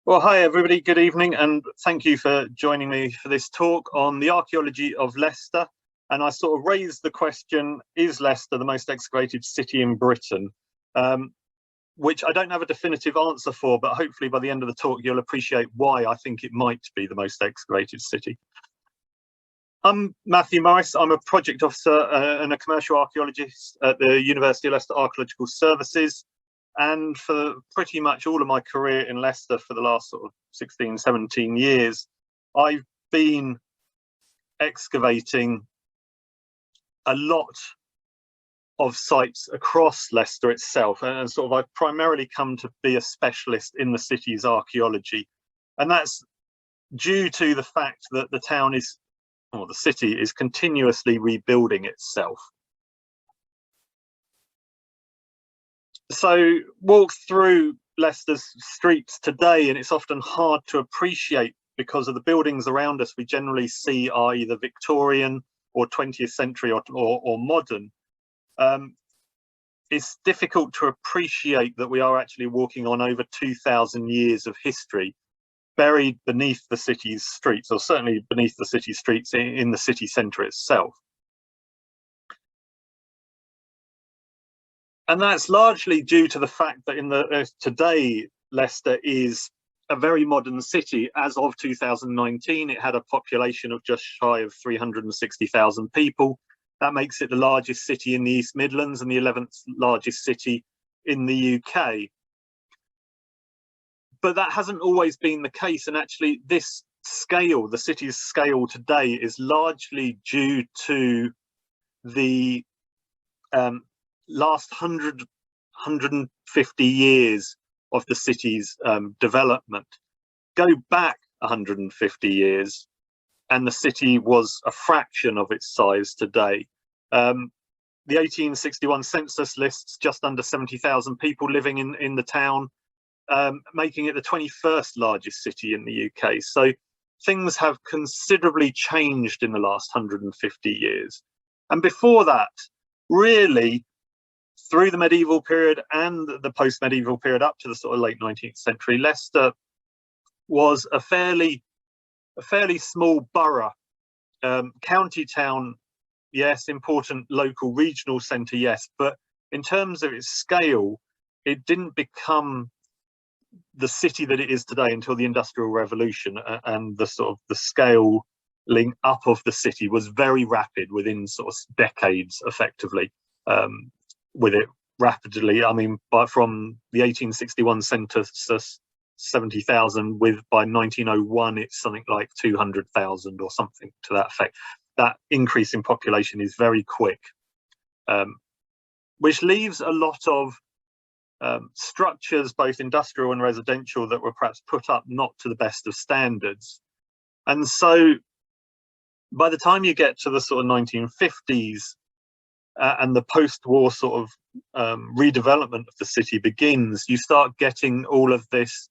Well, hi everybody, good evening, and thank you for joining me for this talk on the archaeology of Leicester. And I sort of raised the question, is Leicester the most excavated city in Britain? Which I don't have a definitive answer for, but hopefully by the end of the talk you'll appreciate why I think it might be the most excavated city. I'm Mathew Morris. I'm a project officer and a commercial archaeologist at the University of Leicester Archaeological Services. And for pretty much all of my career in Leicester for the last sort of 16, 17 years, I've been excavating a lot of sites across Leicester itself. And sort of I've primarily come to be a specialist in the city's archaeology. And that's due to the fact that the town is, or the city is continuously rebuilding itself. So walk through Leicester's streets today and it's often hard to appreciate because of the buildings around us we generally see are either Victorian or 20th century or modern. It's difficult to appreciate that we are actually walking on over 2,000 years of history buried beneath the city's streets, or certainly beneath the city streets in the city centre itself. And that's largely due to the fact that today Leicester is a very modern city. As of 2019, it had a population of just shy of 360,000 people. That makes it the largest city in the East Midlands and the 11th largest city in the UK. But that hasn't always been the case, and actually this scale, the city's scale today, is largely due to the last 150 years of the city's development. Go back 150 years and the city was a fraction of its size today. The 1861 census lists just under 70,000 people living in the town, making it the 21st largest city in the UK. So things have considerably changed in the last 150 years. And before that, really, through the medieval period and the post-medieval period up to the sort of late 19th century, Leicester was a fairly small borough, county town, yes, important local regional centre, yes, but in terms of its scale, it didn't become the city that it is today until the Industrial Revolution, and the sort of the scaling up of the city was very rapid within sort of decades, effectively. With it rapidly, I mean, from the 1861 census, 70,000, by 1901 it's something like 200,000 or something to that effect. That increase in population is very quick, which leaves a lot of structures, both industrial and residential, that were perhaps put up not to the best of standards. And so by the time you get to the sort of 1950s, and the post-war sort of redevelopment of the city begins, you start getting all of this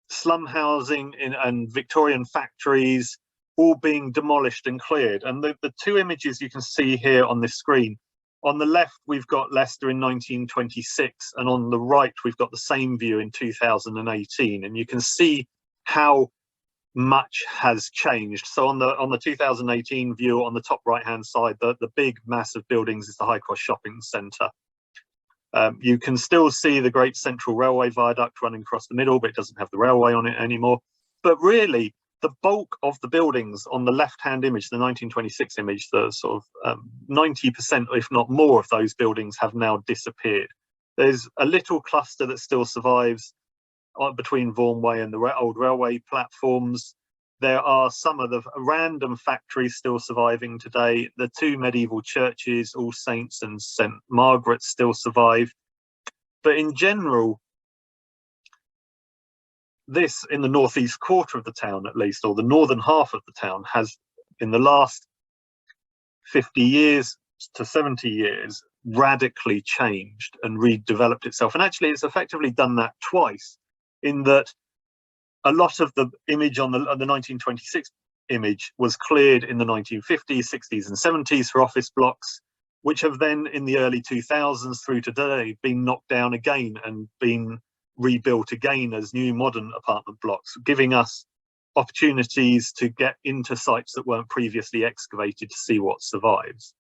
slum housing and Victorian factories all being demolished and cleared. And the two images you can see here on this screen, on the left we've got Leicester in 1926, and on the right we've got the same view in 2018, and you can see how much has changed. So on the 2018 view, on the top right hand side, the big massive buildings is the High Cross Shopping Centre. You can still see the Great Central Railway Viaduct running across the middle, but it doesn't have the railway on it anymore. But really, the bulk of the buildings on the left hand image, the 1926 image, the sort of 90%, if not more, of those buildings have now disappeared. There's a little cluster that still survives between Vaughan Way and the old railway platforms. There are some of the random factories still surviving today. The two medieval churches, All Saints and St Margaret's, still survive. But in general, this, in the northeast quarter of the town at least, or the northern half of the town, has in the last 50 years to 70 years radically changed and redeveloped itself. And actually it's effectively done that twice, in that a lot of the image on the 1926 image was cleared in the 1950s, 60s and 70s for office blocks, which have then in the early 2000s through today been knocked down again and been rebuilt again as new modern apartment blocks, giving us opportunities to get into sites that weren't previously excavated to see what survives.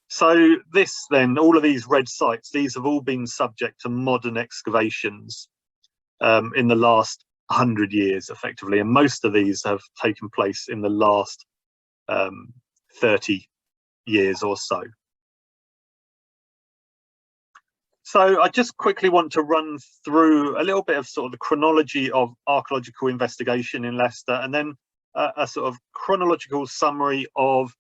So this then, all of these red sites, these have all been subject to modern excavations in the last 100 years effectively, and most of these have taken place in the last 30 years or so. So I just quickly want to run through a little bit of sort of the chronology of archaeological investigation in Leicester, and then a sort of chronological summary of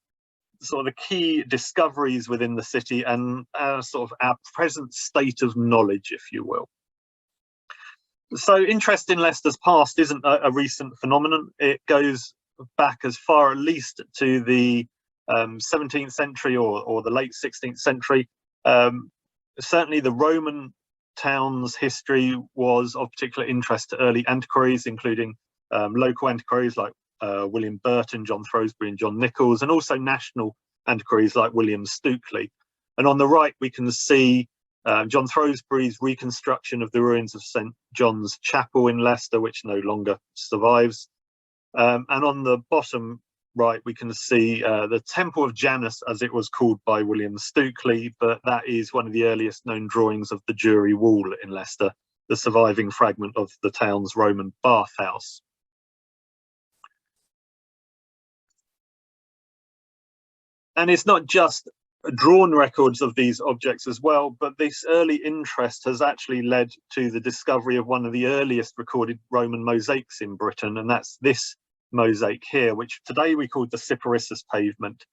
sort of the key discoveries within the city and sort of our present state of knowledge, if you will. So interest in Leicester's past isn't a recent phenomenon. It goes back as far at least to the 17th century or the late 16th century. Certainly the Roman town's history was of particular interest to early antiquaries, including local antiquaries like William Burton, John Throsbury and John Nichols, and also national antiquaries like William Stukely. And on the right we can see John Throsbury's reconstruction of the ruins of St John's Chapel in Leicester, which no longer survives. And on the bottom right we can see the Temple of Janus, as it was called by William Stukely, but that is one of the earliest known drawings of the Jury Wall in Leicester, the surviving fragment of the town's Roman bathhouse. And it's not just drawn records of these objects as well, but this early interest has actually led to the discovery of one of the earliest recorded Roman mosaics in Britain, and that's this mosaic here, which today we call the Cyparissus pavement.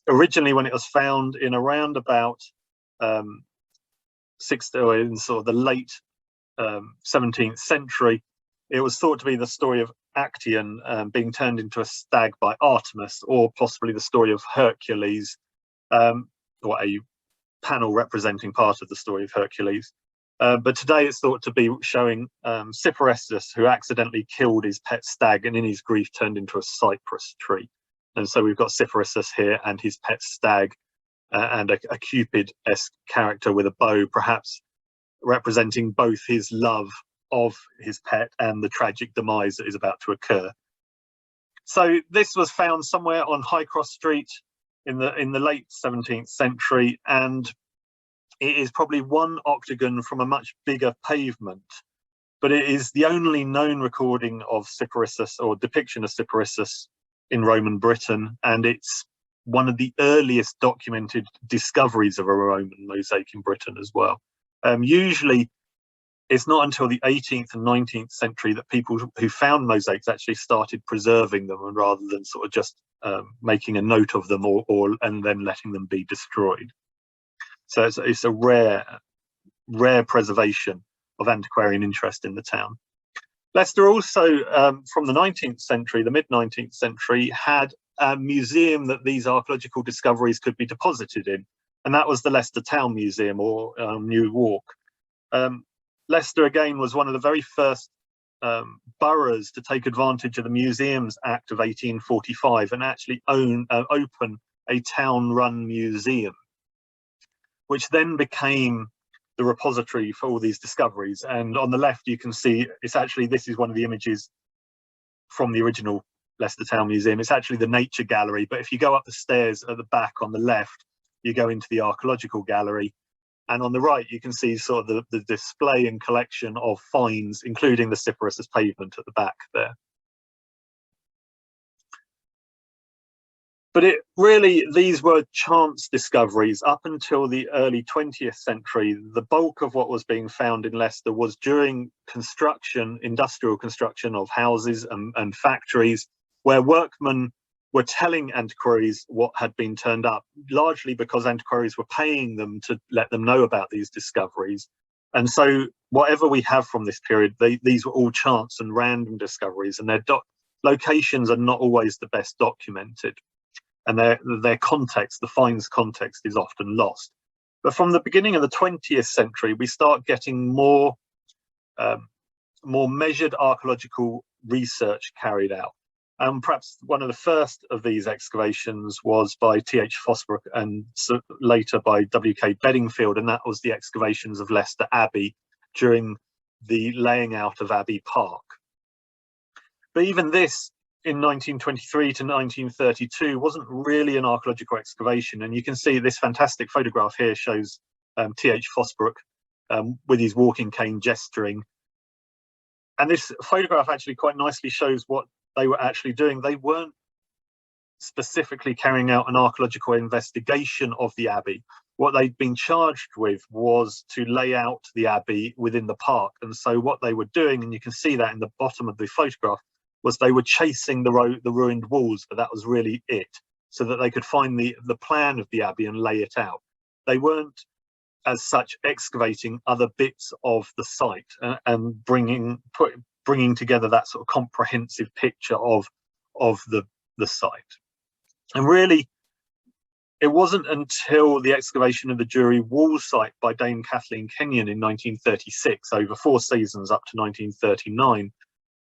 Originally, when it was found in around about in sort of the late 17th century, it was thought to be the story of Actaeon being turned into a stag by Artemis, or possibly the story of Hercules, or a panel representing part of the story of Hercules. But today it's thought to be showing Cyparissus, who accidentally killed his pet stag and in his grief turned into a cypress tree. And so we've got Cyparissus here and his pet stag, and a Cupid-esque character with a bow, perhaps representing both his love of his pet and the tragic demise that is about to occur. So this was found somewhere on High Cross Street in the late 17th century, and it is probably one octagon from a much bigger pavement, but it is the only known recording of Cyparissus or depiction of Cyparissus in Roman Britain, and it's one of the earliest documented discoveries of a Roman mosaic in Britain as well. Usually it's not until the 18th and 19th century that people who found mosaics actually started preserving them, and rather than sort of just making a note of them and then letting them be destroyed. So it's a rare preservation of antiquarian interest in the town. Leicester also, from the 19th century, the mid-19th century, had a museum that these archaeological discoveries could be deposited in, and that was the Leicester Town Museum, or New Walk. Leicester, again, was one of the very first boroughs to take advantage of the Museums Act of 1845 and actually open a town-run museum, which then became the repository for all these discoveries. And on the left, you can see this is one of the images from the original Leicester Town Museum. It's actually the Nature Gallery, but if you go up the stairs at the back on the left, you go into the Archaeological Gallery. And on the right, you can see sort of the display and collection of finds, including the Cyparissus pavement at the back there. But these were chance discoveries. Up until the early 20th century, the bulk of what was being found in Leicester was during industrial construction of houses and factories, where workmen were telling antiquaries what had been turned up, largely because antiquaries were paying them to let them know about these discoveries. And so whatever we have from this period, these were all chance and random discoveries, and their locations are not always the best documented. And their context, the finds context, is often lost. But from the beginning of the 20th century, we start getting more measured archaeological research carried out. Perhaps one of the first of these excavations was by T.H. Fosbrook and later by W.K. Bedingfield, and that was the excavations of Leicester Abbey, during the laying out of Abbey Park. But even this, in 1923 to 1932, wasn't really an archaeological excavation. And you can see this fantastic photograph here shows T.H. Fosbrook with his walking cane gesturing. And this photograph actually quite nicely shows what they were actually doing. They weren't specifically carrying out an archaeological investigation of the Abbey. What they'd been charged with was to lay out the Abbey within the park. And so what they were doing, and you can see that in the bottom of the photograph, was they were chasing the ruined walls, but that was really it, so that they could find the plan of the Abbey and lay it out. They weren't, as such, excavating other bits of the site and bringing together that sort of comprehensive picture of the site. And really, it wasn't until the excavation of the Jury Wall site by Dame Kathleen Kenyon in 1936, over 4 seasons up to 1939,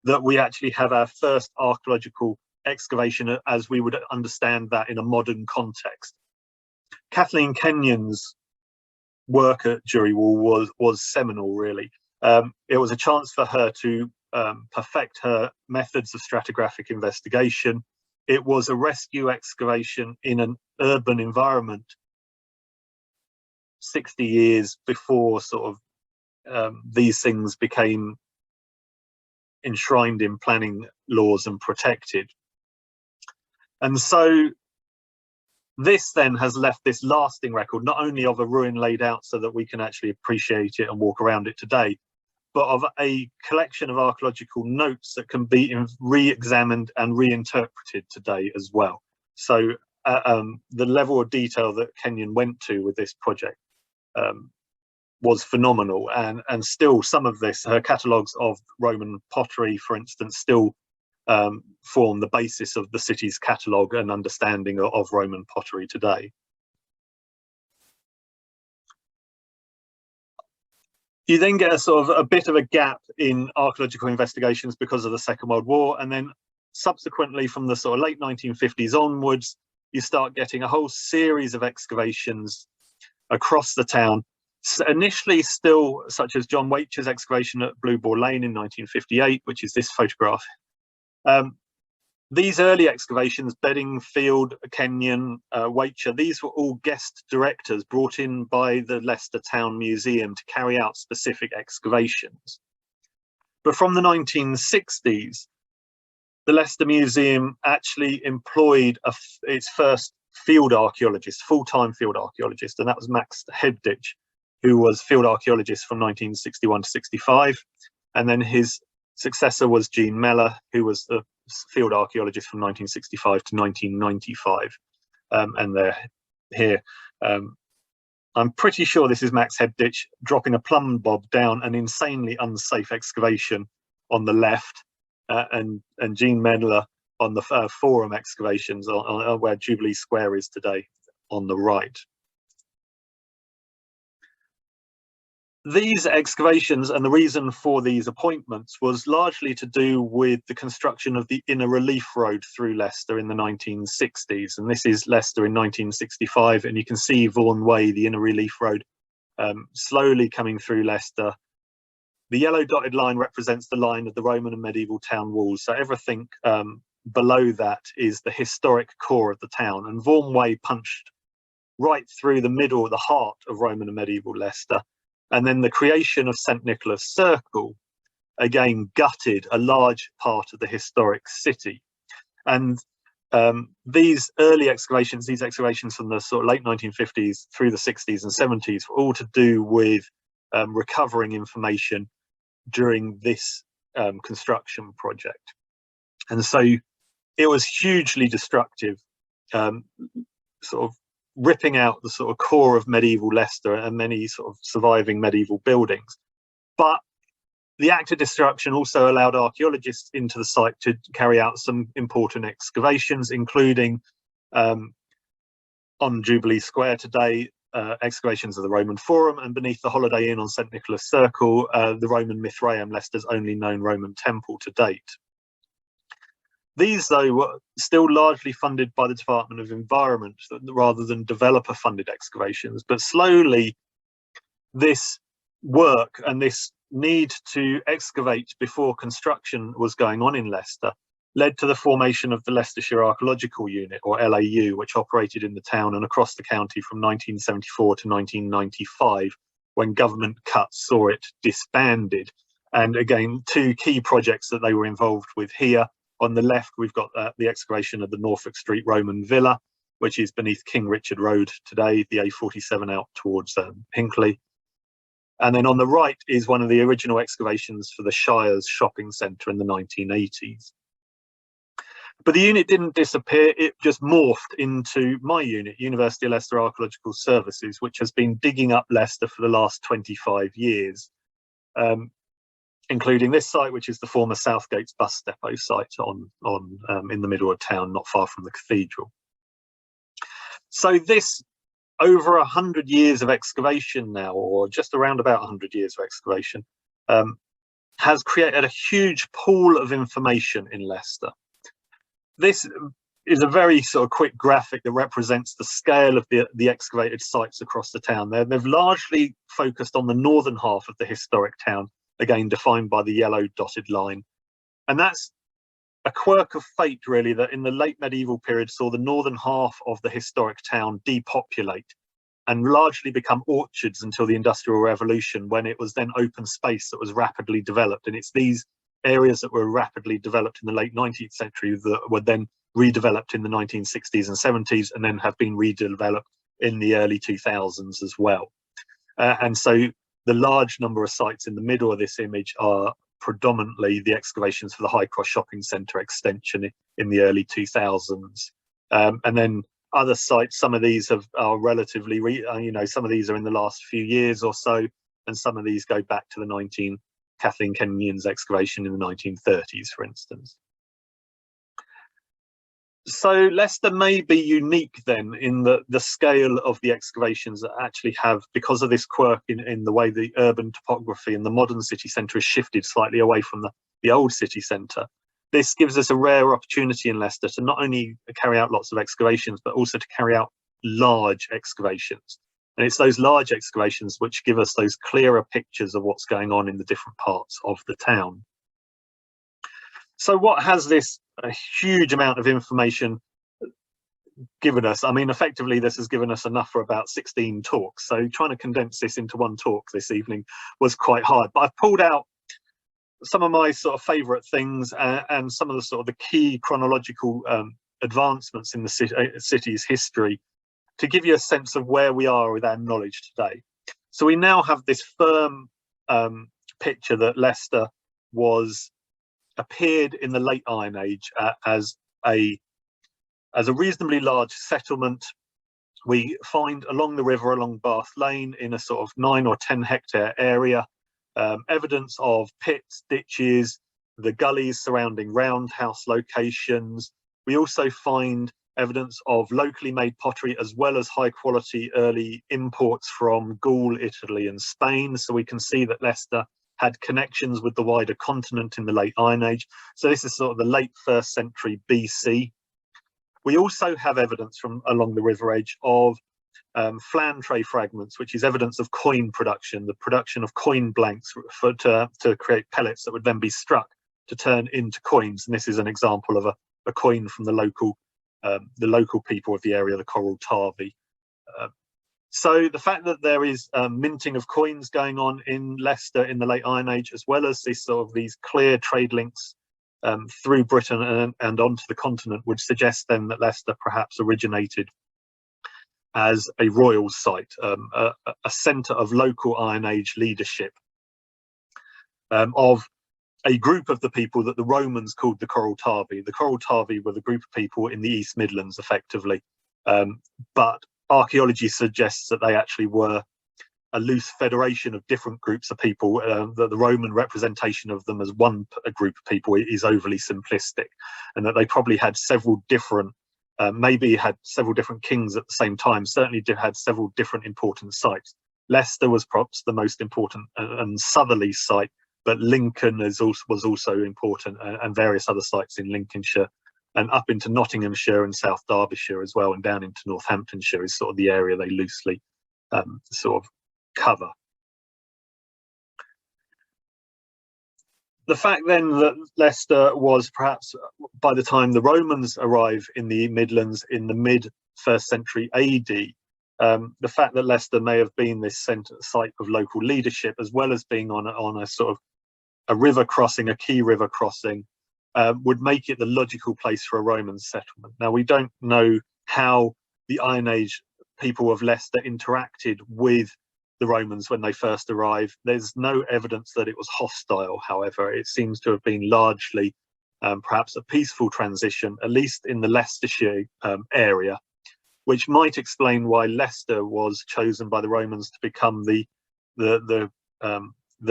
that we actually have our first archaeological excavation as we would understand that in a modern context. Kathleen Kenyon's work at Jury Wall was seminal, really. It was a chance for her to perfect her methods of stratigraphic investigation. It was a rescue excavation in an urban environment 60 years before sort of these things became enshrined in planning laws and protected. And so this then has left this lasting record, not only of a ruin laid out so that we can actually appreciate it and walk around it today, but of a collection of archaeological notes that can be re-examined and reinterpreted today as well. So the level of detail that Kenyon went to with this project was phenomenal, and still some of this, her catalogues of Roman pottery, for instance, still form the basis of the city's catalogue and understanding of Roman pottery today. You then get a sort of a bit of a gap in archaeological investigations because of the Second World War, and then subsequently from the sort of late 1950s onwards, you start getting a whole series of excavations across the town. So initially still, such as John Waiture's excavation at Blue Boar Lane in 1958, which is this photograph. These early excavations, Bedingfield, Kenyon, Waiture, these were all guest directors brought in by the Leicester Town Museum to carry out specific excavations. But from the 1960s, the Leicester Museum actually employed its first field archaeologist, full-time field archaeologist, and that was Max Hebditch, who was field archaeologist from 1961 to 65. And then his successor was Jean Mellor, who was the field archaeologist from 1965 to 1995. And they're here. I'm pretty sure this is Max Hebditch dropping a plumb bob down an insanely unsafe excavation on the left, and Jean Mellor on the forum excavations on where Jubilee Square is today on the right. These excavations, and the reason for these appointments, was largely to do with the construction of the inner relief road through Leicester in the 1960s. And this is Leicester in 1965, and you can see Vaughan Way, the inner relief road, slowly coming through Leicester. The yellow dotted line represents the line of the Roman and medieval town walls. So everything below that is the historic core of the town. And Vaughan Way punched right through the middle, the heart of Roman and medieval Leicester. And then the creation of St. Nicholas Circle, again, gutted a large part of the historic city. And these early excavations, these excavations from the sort of late 1950s through the 60s and 70s, were all to do with recovering information during this construction project. And so it was hugely destructive, sort of ripping out the sort of core of medieval Leicester and many sort of surviving medieval buildings. But the act of destruction also allowed archaeologists into the site to carry out some important excavations, including on Jubilee Square today, excavations of the Roman Forum, and beneath the Holiday Inn on St. Nicholas Circle, the Roman Mithraeum, Leicester's only known Roman temple to date. These, though, were still largely funded by the Department of Environment rather than developer-funded excavations. But slowly, this work and this need to excavate before construction was going on in Leicester led to the formation of the Leicestershire Archaeological Unit, or LAU, which operated in the town and across the county from 1974 to 1995, when government cuts saw it disbanded. And again, two key projects that they were involved with here. On the left, we've got the excavation of the Norfolk Street Roman Villa, which is beneath King Richard Road today, the A47 out towards Hinckley. And then on the right is one of the original excavations for the Shire's shopping centre in the 1980s. But the unit didn't disappear, it just morphed into my unit, University of Leicester Archaeological Services, which has been digging up Leicester for the last 25 years, including this site, which is the former Southgate's bus depot site in the middle of town, not far from the cathedral. So this, over 100 years of excavation now, or just around about 100 years of excavation, has created a huge pool of information in Leicester. This is a very sort of quick graphic that represents the scale of the excavated sites across the town. They've largely focused on the northern half of the historic town, again defined by the yellow dotted line. And that's a quirk of fate, really, that in the late medieval period saw the northern half of the historic town depopulate and largely become orchards until the Industrial Revolution, when it was then open space that was rapidly developed. And it's these areas that were rapidly developed in the late 19th century that were then redeveloped in the 1960s and 70s, and then have been redeveloped in the early 2000s as well. And so the large number of sites in the middle of this image are predominantly the excavations for the High Cross Shopping Centre extension in the early 2000s. And then other sites, some of these are relatively, some of these are in the last few years or so, and some of these go back to the Kathleen Kenyon's excavation in the 1930s, for instance. So Leicester may be unique then in the scale of the excavations that actually have, because of this quirk in the way the urban topography and the modern city centre has shifted slightly away from the old city centre. This gives us a rare opportunity in Leicester to not only carry out lots of excavations, but also to carry out large excavations. And it's those large excavations which give us those clearer pictures of what's going on in the different parts of the town. So what has this huge amount of information given us? I mean, effectively, this has given us enough for about 16 talks. So trying to condense this into one talk this evening was quite hard. But I've pulled out some of my sort of favourite things and some of the sort of the key chronological advancements in the city's history to give you a sense of where we are with our knowledge today. So we now have this firm picture that Leicester appeared in the late Iron Age as a reasonably large settlement. We find along the river, along Bath Lane, in a sort of 9 or 10 hectare area, evidence of pits, ditches, the gullies surrounding roundhouse locations. We also find evidence of locally made pottery, as well as high quality early imports from Gaul, Italy and Spain. So we can see that Leicester had connections with the wider continent in the late Iron Age. So this is sort of the late 1st century BC. We also have evidence from along the river edge of flan tray fragments, which is evidence of coin production, the production of coin blanks to create pellets that would then be struck to turn into coins. And this is an example of a coin from the local people of the area, the Coral Tarvey. So the fact that there is minting of coins going on in Leicester in the late Iron Age, as well as these clear trade links through Britain and onto the continent, would suggest then that Leicester perhaps originated as a royal site, a centre of local Iron Age leadership of a group of the people that the Romans called the Coral Tarvey. The Coral Tarvey were the group of people in the East Midlands, effectively, but archaeology suggests that they actually were a loose federation of different groups of people. The Roman representation of them as a group of people is overly simplistic, and that they probably had several different, maybe had several different kings at the same time, certainly had several different important sites. Leicester was perhaps the most important and southerly site, but Lincoln was also important, and various other sites in Lincolnshire, and up into Nottinghamshire and South Derbyshire as well, and down into Northamptonshire is sort of the area they loosely sort of cover. The fact then that Leicester was perhaps, by the time the Romans arrive in the Midlands in the mid-1st century AD, the fact that Leicester may have been this site of local leadership, as well as being on a sort of a river crossing, a key river crossing, would make it the logical place for a Roman settlement. Now, we don't know how the Iron Age people of Leicester interacted with the Romans when they first arrived. There's no evidence that it was hostile, however. It seems to have been largely perhaps a peaceful transition, at least in the Leicestershire area, which might explain why Leicester was chosen by the Romans to become the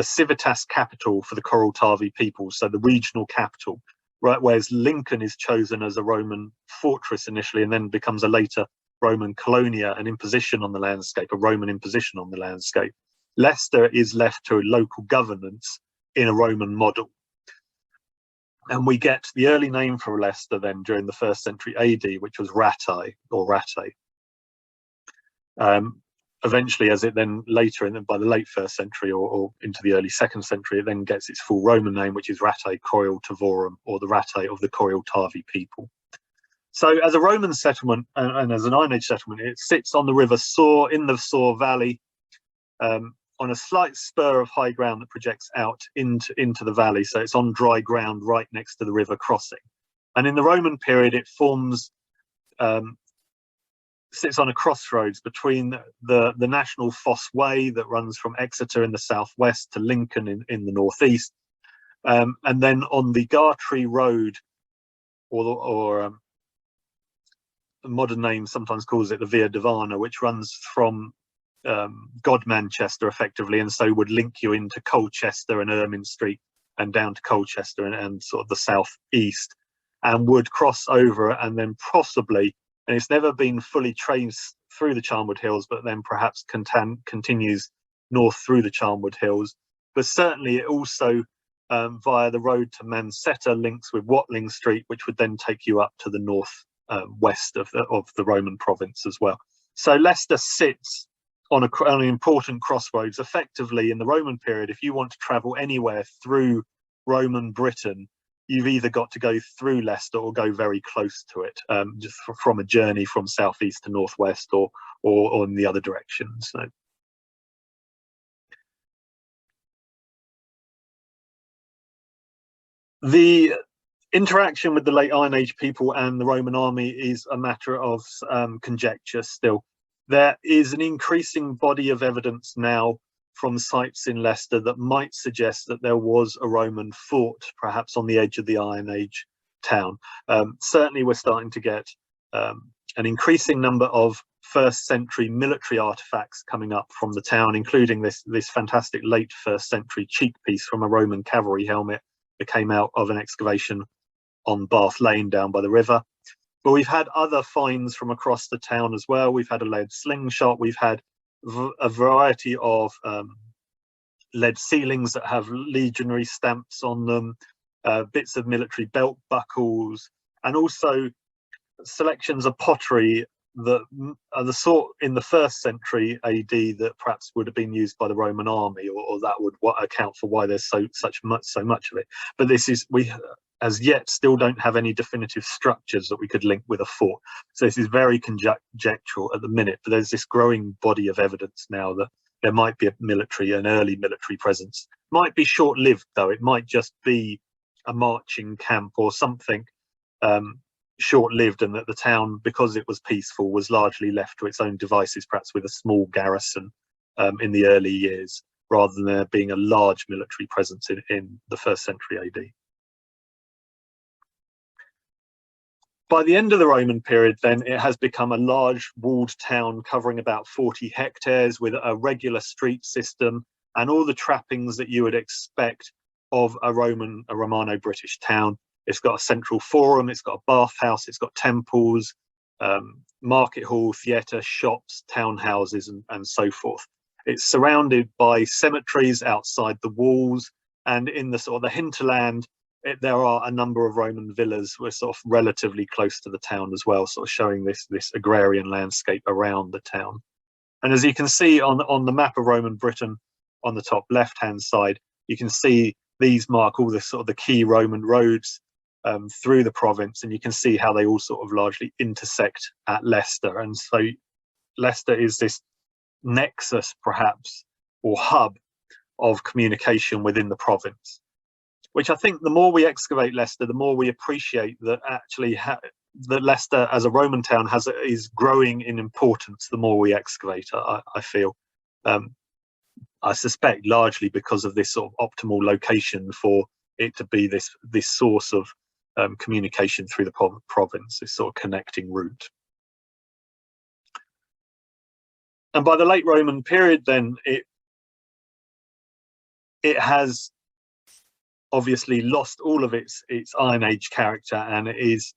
civitas capital for the Coraltavi people, so the regional capital, right? Whereas Lincoln is chosen as a Roman fortress initially, and then becomes a later Roman colonia, an imposition on the landscape, a Roman imposition on the landscape. Leicester is left to local governance in a Roman model. And we get the early name for Leicester then during the 1st century AD, which was Ratae or Ratae. Eventually, as it then later, and then by the late 1st century or into the early 2nd century, it then gets its full Roman name, which is Ratae Corialtavorum, or the Ratae of the Corialtavi people. So as a Roman settlement and as an Iron Age settlement, it sits on the River Soar, in the Soar Valley, on a slight spur of high ground that projects out into the valley. So it's on dry ground right next to the river crossing. And in the Roman period, it forms, sits on a crossroads between the National Fosse Way that runs from Exeter in the southwest to Lincoln in the northeast. And then on the Gartree Road, or a modern name sometimes calls it the Via Divana, which runs from Godmanchester effectively, and so would link you into Colchester and Ermine Street and down to Colchester and sort of the southeast, and would cross over and then possibly, and it's never been fully traced through the Charnwood Hills, but then perhaps continues north through the Charnwood Hills. But certainly it also, via the road to Mansetta, links with Watling Street, which would then take you up to the north west of the Roman province as well. So Leicester sits on an important crossroads. Effectively, in the Roman period, if you want to travel anywhere through Roman Britain, you've either got to go through Leicester or go very close to it, just from a journey from southeast to northwest or in the other direction. So the interaction with the late Iron Age people and the Roman army is a matter of conjecture still. There is an increasing body of evidence now from sites in Leicester that might suggest that there was a Roman fort, perhaps on the edge of the Iron Age town. Certainly we're starting to get an increasing number of 1st century military artifacts coming up from the town, including this fantastic late 1st century cheek piece from a Roman cavalry helmet that came out of an excavation on Bath Lane down by the river. But we've had other finds from across the town as well. We've had a lead slingshot. We've had a variety of lead ceilings that have legionary stamps on them, bits of military belt buckles, and also selections of pottery that are the sort in the 1st century AD that perhaps would have been used by the Roman army, or that would account for why there's so much of it. But we as yet still don't have any definitive structures that we could link with a fort. So this is very conjectural at the minute, but there's this growing body of evidence now that there might be an early military presence. Might be short-lived though. It might just be a marching camp or something short-lived, and that the town, because it was peaceful, was largely left to its own devices, perhaps with a small garrison in the early years, rather than there being a large military presence in the 1st century AD. By the end of the Roman period, then, it has become a large walled town covering about 40 hectares with a regular street system and all the trappings that you would expect of a Romano-British town. It's got a central forum, it's got a bathhouse, it's got temples, market hall, theatre, shops, townhouses, and so forth. It's surrounded by cemeteries outside the walls, and in the sort of the hinterland, there are a number of Roman villas. We're sort of relatively close to the town as well, sort of showing this agrarian landscape around the town. And as you can see on the map of Roman Britain on the top left-hand side, you can see these mark all the sort of the key Roman roads through the province, and you can see how they all sort of largely intersect at Leicester. And so Leicester is this nexus, perhaps, or hub of communication within the province, which I think the more we excavate Leicester, the more we appreciate that actually that Leicester as a Roman town is growing in importance the more we excavate, I feel. I suspect largely because of this sort of optimal location for it to be this source of communication through the province, this sort of connecting route. And by the late Roman period, then it has obviously lost all of its Iron Age character, and it is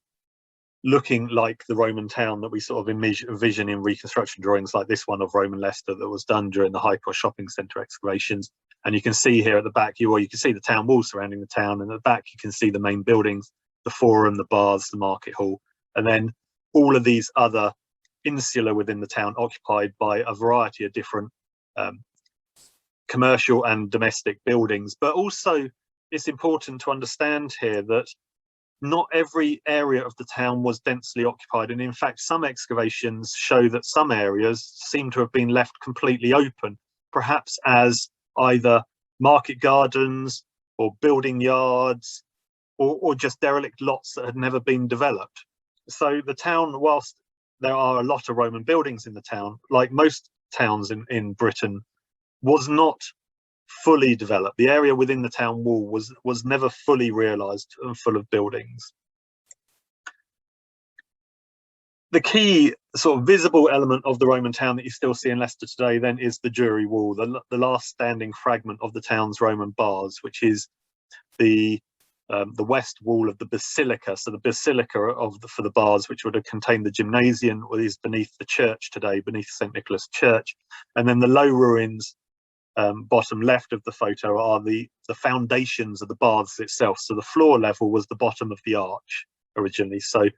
looking like the Roman town that we sort of envision in reconstruction drawings like this one of Roman Leicester that was done during the High Cross Shopping Centre excavations. And you can see here at the back, you can see the town wall surrounding the town, and at the back you can see the main buildings, the forum, the baths, the market hall, and then all of these other insula within the town occupied by a variety of different commercial and domestic buildings. But also it's important to understand here that not every area of the town was densely occupied, and in fact some excavations show that some areas seem to have been left completely open, perhaps as either market gardens or building yards or just derelict lots that had never been developed. So the town, whilst there are a lot of Roman buildings in the town, like most towns in Britain, was not fully developed. The area within the town wall was never fully realised and full of buildings. The key sort of visible element of the Roman town that you still see in Leicester today then is the Jury Wall, the last standing fragment of the town's Roman baths, which is the west wall of the basilica. So the basilica for the baths, which would have contained the gymnasium, is beneath the church today, beneath St Nicholas Church. And then the low ruins, bottom left of the photo, are the foundations of the baths itself. So the floor level was the bottom of the arch originally. So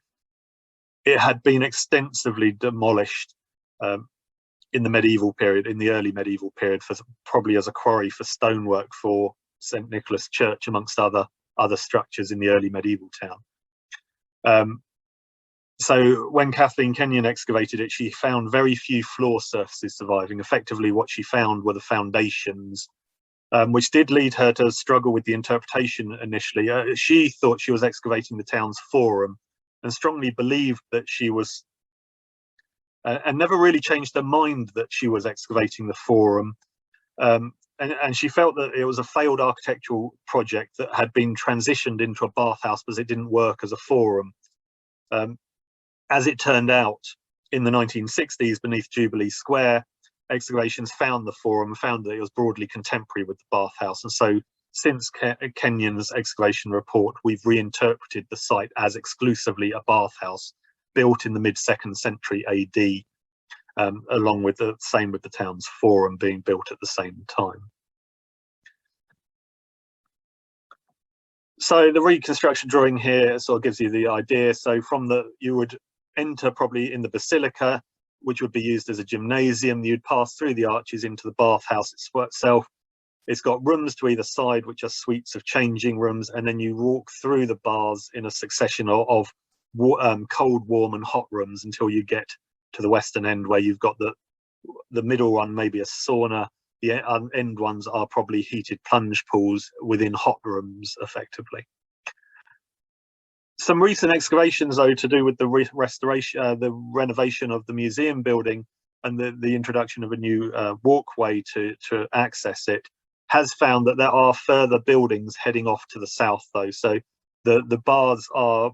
it had been extensively demolished in the medieval period, in the early medieval period, probably as a quarry for stonework for St Nicholas Church, amongst other structures in the early medieval town. So when Kathleen Kenyon excavated it, she found very few floor surfaces surviving. Effectively, what she found were the foundations, which did lead her to struggle with the interpretation initially. She thought she was excavating the town's forum and strongly believed that she was, and never really changed her mind that she was excavating the forum. And she felt that it was a failed architectural project that had been transitioned into a bathhouse because it didn't work as a forum. As it turned out, in the 1960s, beneath Jubilee Square, excavations found the forum, found that it was broadly contemporary with the bathhouse. And so since Kenyon's excavation report, we've reinterpreted the site as exclusively a bathhouse built in the mid-2nd century AD, along with the same with the town's forum being built at the same time. So the reconstruction drawing here sort of gives you the idea. So you would enter probably in the basilica, which would be used as a gymnasium. You'd pass through the arches into the bathhouse itself. It's got rooms to either side, which are suites of changing rooms, and then you walk through the baths in a succession of cold, warm and hot rooms until you get to the western end, where you've got the middle one, maybe a sauna. The end ones are probably heated plunge pools within hot rooms, effectively. Some recent excavations, though, to do with the renovation of the museum building and the introduction of a new walkway to access it, has found that there are further buildings heading off to the south, though. So the baths are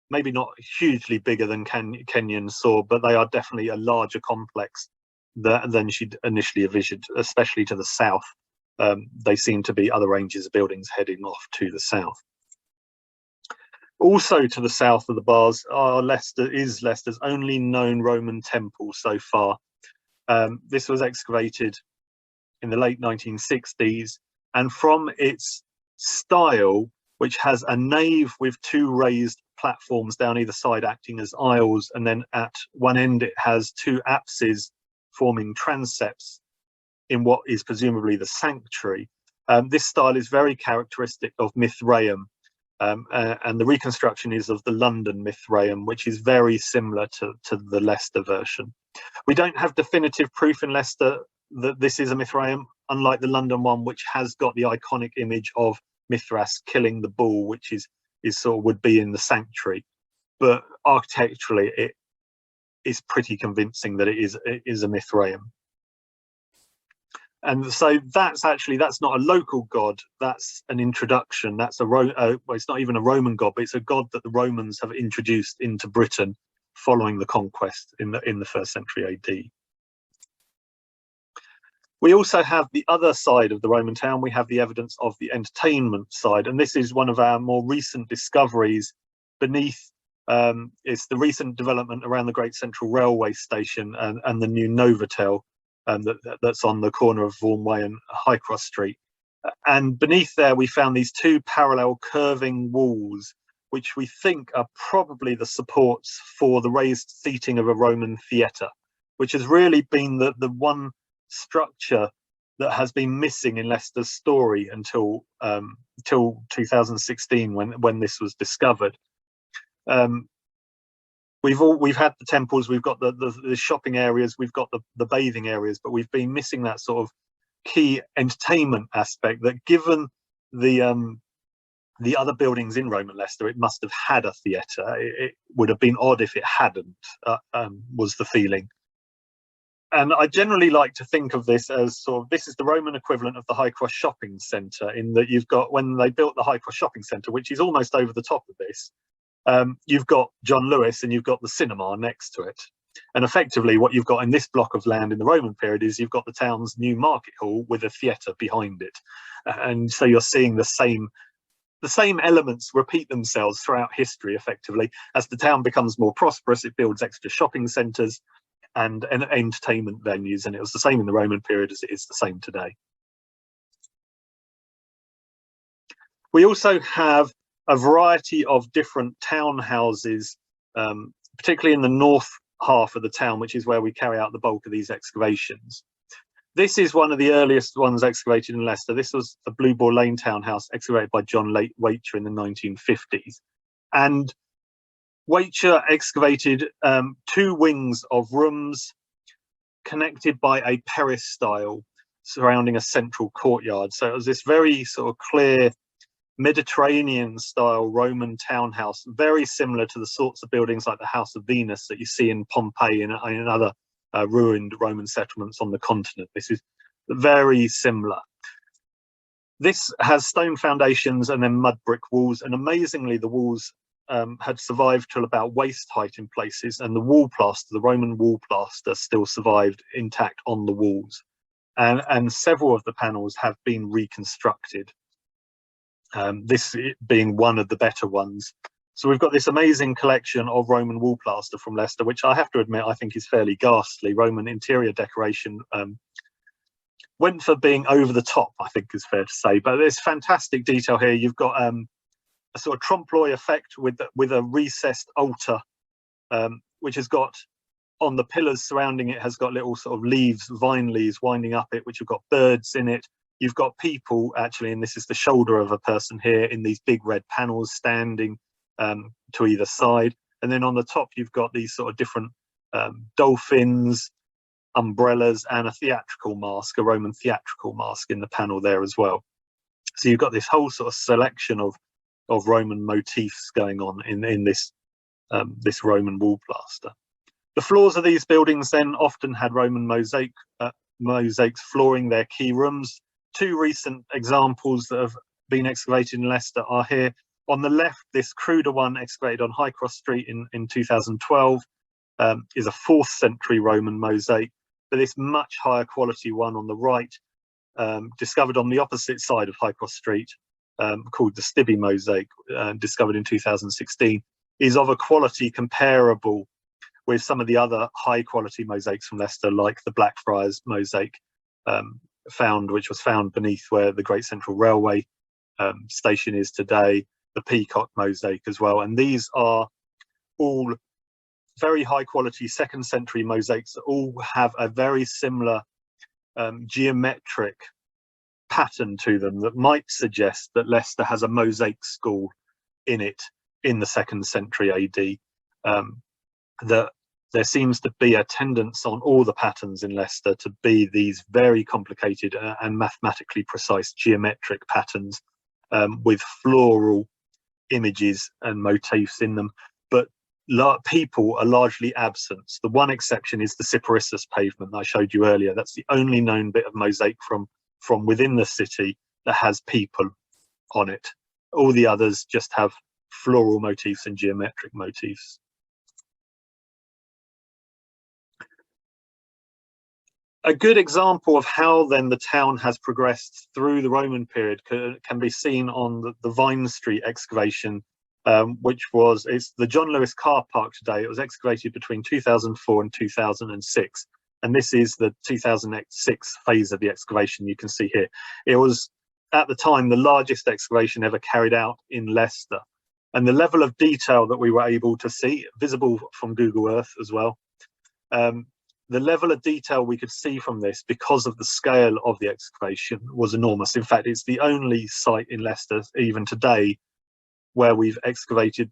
maybe not hugely bigger than Kenyon saw, but they are definitely a larger complex than she'd initially envisioned, especially to the south. They seem to be other ranges of buildings heading off to the south. Also to the south of the baths is Leicester's only known Roman temple so far. This was excavated in the late 1960s, and from its style, which has a nave with two raised platforms down either side acting as aisles, and then at one end it has two apses forming transepts in what is presumably the sanctuary. This style is very characteristic of Mithraeum, and the reconstruction is of the London Mithraeum, which is very similar to the Leicester version. We don't have definitive proof in Leicester that this is a Mithraeum, unlike the London one, which has got the iconic image of Mithras killing the bull, which is sort of would be in the sanctuary. But architecturally, it is pretty convincing that it is a Mithraeum. And so that's not a local god, that's an introduction. That's well, it's not even a Roman god, but it's a god that the Romans have introduced into Britain following the conquest in the 1st century AD. We also have the other side of the Roman town. We have the evidence of the entertainment side, and this is one of our more recent discoveries beneath. It's the recent development around the Great Central Railway Station and the new Novotel that's on the corner of Vaughan Way and High Cross Street. And beneath there, we found these two parallel curving walls, which we think are probably the supports for the raised seating of a Roman theatre, which has really been the one structure that has been missing in Leicester's story until 2016, when this was discovered. We've had the temples, we've got the shopping areas, we've got the bathing areas, but we've been missing that sort of key entertainment aspect that, given the other buildings in Roman Leicester, it must have had a theatre. It would have been odd if it hadn't, was the feeling. And I generally like to think of this as sort of, this is the Roman equivalent of the High Cross Shopping Centre, in that you've got, when they built the High Cross Shopping Centre, which is almost over the top of this, you've got John Lewis and you've got the cinema next to it. And effectively what you've got in this block of land in the Roman period is you've got the town's new market hall with a theatre behind it. And so you're seeing the same elements repeat themselves throughout history. Effectively, as the town becomes more prosperous, it builds extra shopping centres and entertainment venues, and it was the same in the Roman period as it is the same today. We also have a variety of different townhouses, particularly in the north half of the town, which is where we carry out the bulk of these excavations. This is one of the earliest ones excavated in Leicester. This was the Blue Boar Lane townhouse, excavated by John Wacher in the 1950s. And Wacher excavated 2 wings of rooms connected by a peristyle surrounding a central courtyard. So it was this very sort of clear Mediterranean style Roman townhouse, very similar to the sorts of buildings like the House of Venus that you see in Pompeii and in other ruined Roman settlements on the continent. This is very similar. This has stone foundations and then mud brick walls, and amazingly the walls had survived till about waist height in places, and the wall plaster, the Roman wall plaster, still survived intact on the walls, and several of the panels have been reconstructed, this being one of the better ones. So we've got this amazing collection of Roman wall plaster from Leicester, which I have to admit I think is fairly ghastly. Roman interior decoration went for being over the top, I think is fair to say, but there's fantastic detail here. You've got a sort of trompe-l'oeil effect with a recessed altar, which has got, on the pillars surrounding it, has got little sort of leaves, vine leaves winding up it, which have got birds in it. You've got people actually, and this is the shoulder of a person here, in these big red panels standing to either side. And then on the top, you've got these sort of different dolphins, umbrellas, and a theatrical mask, a Roman theatrical mask in the panel there as well. So you've got this whole sort of selection of Roman motifs going on in this this Roman wall plaster. The floors of these buildings then often had Roman mosaics flooring their key rooms. 2 recent examples that have been excavated in Leicester are here. On the left, this cruder one excavated on High Cross Street in 2012 is a 4th century Roman mosaic, but this much higher quality one on the right, discovered on the opposite side of High Cross Street, called the Stibby Mosaic, discovered in 2016, is of a quality comparable with some of the other high quality mosaics from Leicester, like the Blackfriars mosaic, which was found beneath where the Great Central Railway station is today, the Peacock mosaic as well. And these are all very high quality 2nd century mosaics that all have a very similar geometric pattern to them that might suggest that Leicester has a mosaic school in it in the 2nd century AD. That there seems to be a tendency on all the patterns in Leicester to be these very complicated and mathematically precise geometric patterns with floral images and motifs in them, but people are largely absent. The one exception is the Cyparissus pavement that I showed you earlier. That's the only known bit of mosaic from within the city that has people on it. All the others just have floral motifs and geometric motifs. A good example of how then the town has progressed through the Roman period can be seen on the Vine Street excavation, which it's the John Lewis car park today. It was excavated between 2004 and 2006. And this is the 2006 phase of the excavation you can see here. It was, at the time, the largest excavation ever carried out in Leicester. And the level of detail that we were able to see, visible from Google Earth as well, the level of detail we could see from this, because of the scale of the excavation, was enormous. In fact, it's the only site in Leicester, even today, where we've excavated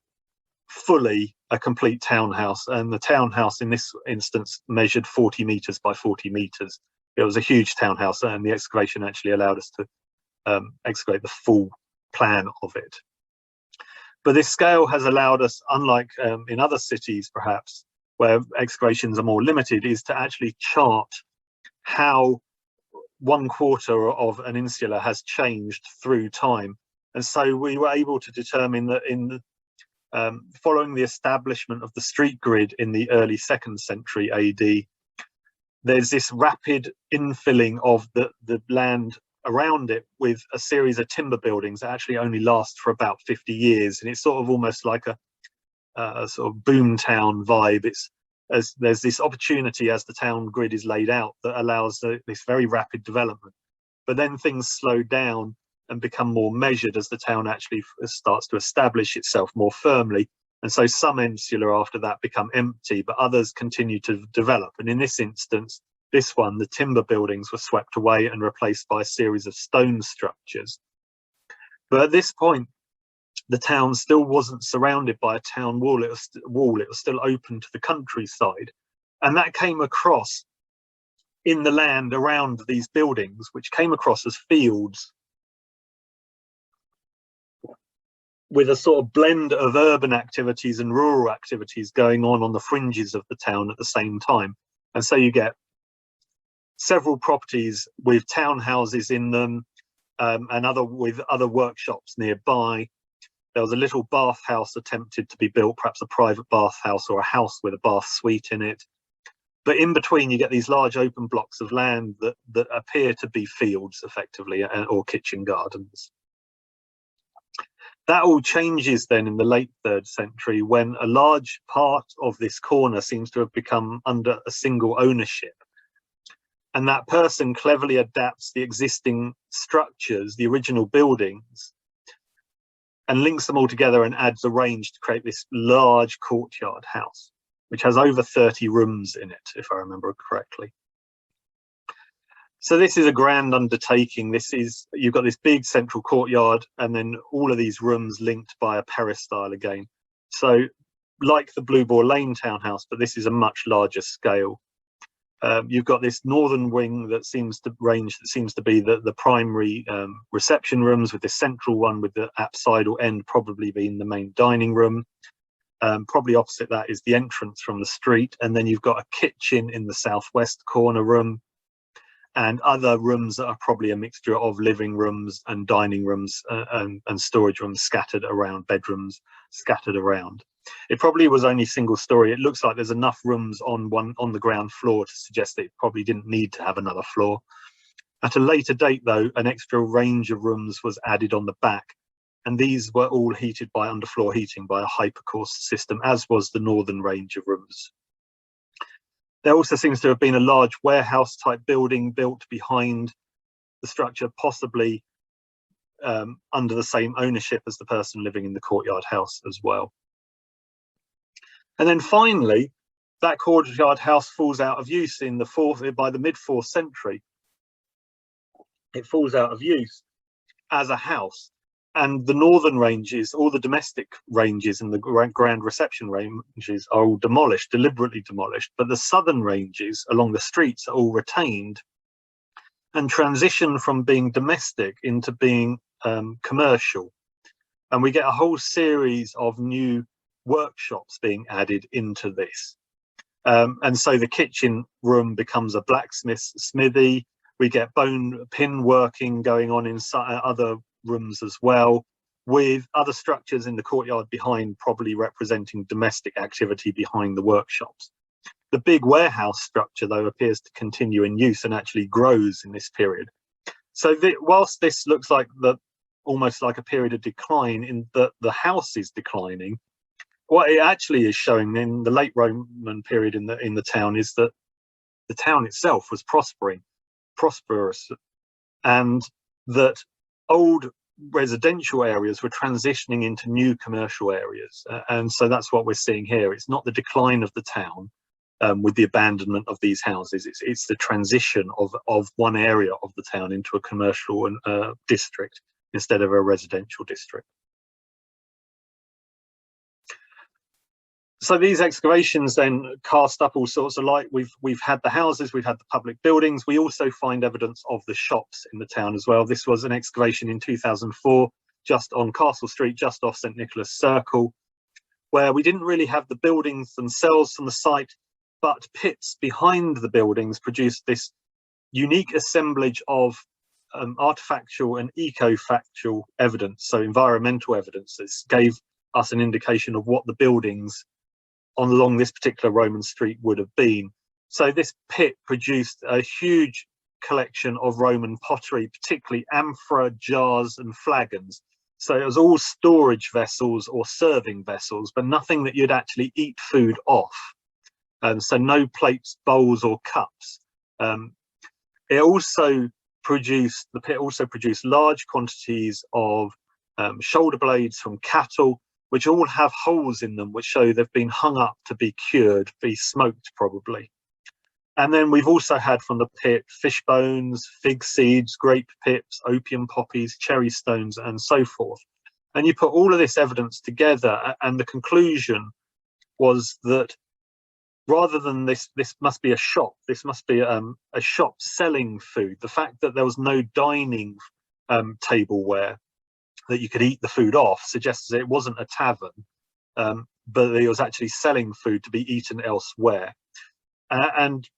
fully a complete townhouse. And the townhouse in this instance measured 40 meters by 40 meters. It was a huge townhouse, and the excavation actually allowed us to excavate the full plan of it. But this scale has allowed us, unlike in other cities perhaps, where excavations are more limited, is to actually chart how 1/4 of an insula has changed through time. And so we were able to determine that following the establishment of the street grid in the early 2nd century AD, there's this rapid infilling of the land around it with a series of timber buildings that actually only last for about 50 years. And it's sort of almost like a sort of boom town vibe. There's this opportunity as the town grid is laid out that allows this very rapid development. But then things slow down and become more measured as the town actually starts to establish itself more firmly. And so some insula after that become empty, but others continue to develop. And in this instance, this one, the timber buildings were swept away and replaced by a series of stone structures. But at this point, the town still wasn't surrounded by a town wall. It was still open to the countryside. And that came across in the land around these buildings, which came across as fields, with a sort of blend of urban activities and rural activities going on the fringes of the town at the same time. And so you get several properties with townhouses in them, and with other workshops nearby. There was a little bathhouse attempted to be built, perhaps a private bathhouse or a house with a bath suite in it. But in between, you get these large open blocks of land that appear to be fields, effectively, or kitchen gardens. That all changes then in the late 3rd century, when a large part of this corner seems to have become under a single ownership. And that person cleverly adapts the existing structures, the original buildings, and links them all together and adds a range to create this large courtyard house, which has over 30 rooms in it, if I remember correctly. So this is a grand undertaking. You've got this big central courtyard, and then all of these rooms linked by a peristyle again. So like the Blue Boar Lane townhouse, but this is a much larger scale. You've got this northern wing that seems to be the primary reception rooms, with the central one with the apsidal end probably being the main dining room. Probably opposite that is the entrance from the street, and then you've got a kitchen in the southwest corner room, and other rooms that are probably a mixture of living rooms and dining rooms and storage rooms scattered around, bedrooms scattered around. It probably was only single story. It looks like there's enough rooms on the ground floor to suggest that it probably didn't need to have another floor. At a later date, though, an extra range of rooms was added on the back, and these were all heated by underfloor heating by a hypercourse system, as was the northern range of rooms. There also seems to have been a large warehouse type building built behind the structure, possibly under the same ownership as the person living in the courtyard house as well. And then finally, that courtyard house falls out of use by the mid-4th century. it falls out of use as a house. And the northern ranges, all the domestic ranges and the grand reception ranges are all demolished, deliberately demolished, but the southern ranges along the streets are all retained and transition from being domestic into being commercial. And we get a whole series of new workshops being added into this. And so the kitchen room becomes a blacksmith's smithy. We get bone pin working going on in other rooms as well, with other structures in the courtyard behind, probably representing domestic activity behind the workshops. The big warehouse structure, though, appears to continue in use and actually grows in this period. So whilst this looks like almost like a period of decline in that the house is declining, what it actually is showing in the late Roman period in the town is that the town itself was prosperous, and that old residential areas were transitioning into new commercial areas. And so that's what we're seeing here. It's not the decline of the town with the abandonment of these houses. It's the transition of one area of the town into a commercial district instead of a residential district. So these excavations then cast up all sorts of light. We've had the houses, we've had the public buildings. We also find evidence of the shops in the town as well. This was an excavation in 2004, just on Castle Street, just off St Nicholas Circle, where we didn't really have the buildings themselves from the site, but pits behind the buildings produced this unique assemblage of artifactual and eco-factual evidence, so environmental evidence. This gave us an indication of what the buildings along this particular Roman street would have been. So this pit produced a huge collection of Roman pottery, particularly amphora, jars and flagons. So it was all storage vessels or serving vessels, but nothing that you'd actually eat food off. So no plates, bowls or cups. The pit also produced large quantities of shoulder blades from cattle, which all have holes in them, which show they've been hung up to be cured, be smoked probably. And then we've also had from the pit fish bones, fig seeds, grape pips, opium poppies, cherry stones, and so forth. And you put all of this evidence together, and the conclusion was that rather than this must be a shop, this must be a shop selling food. The fact that there was no dining tableware that you could eat the food off suggests that it wasn't a tavern, but it was actually selling food to be eaten elsewhere. And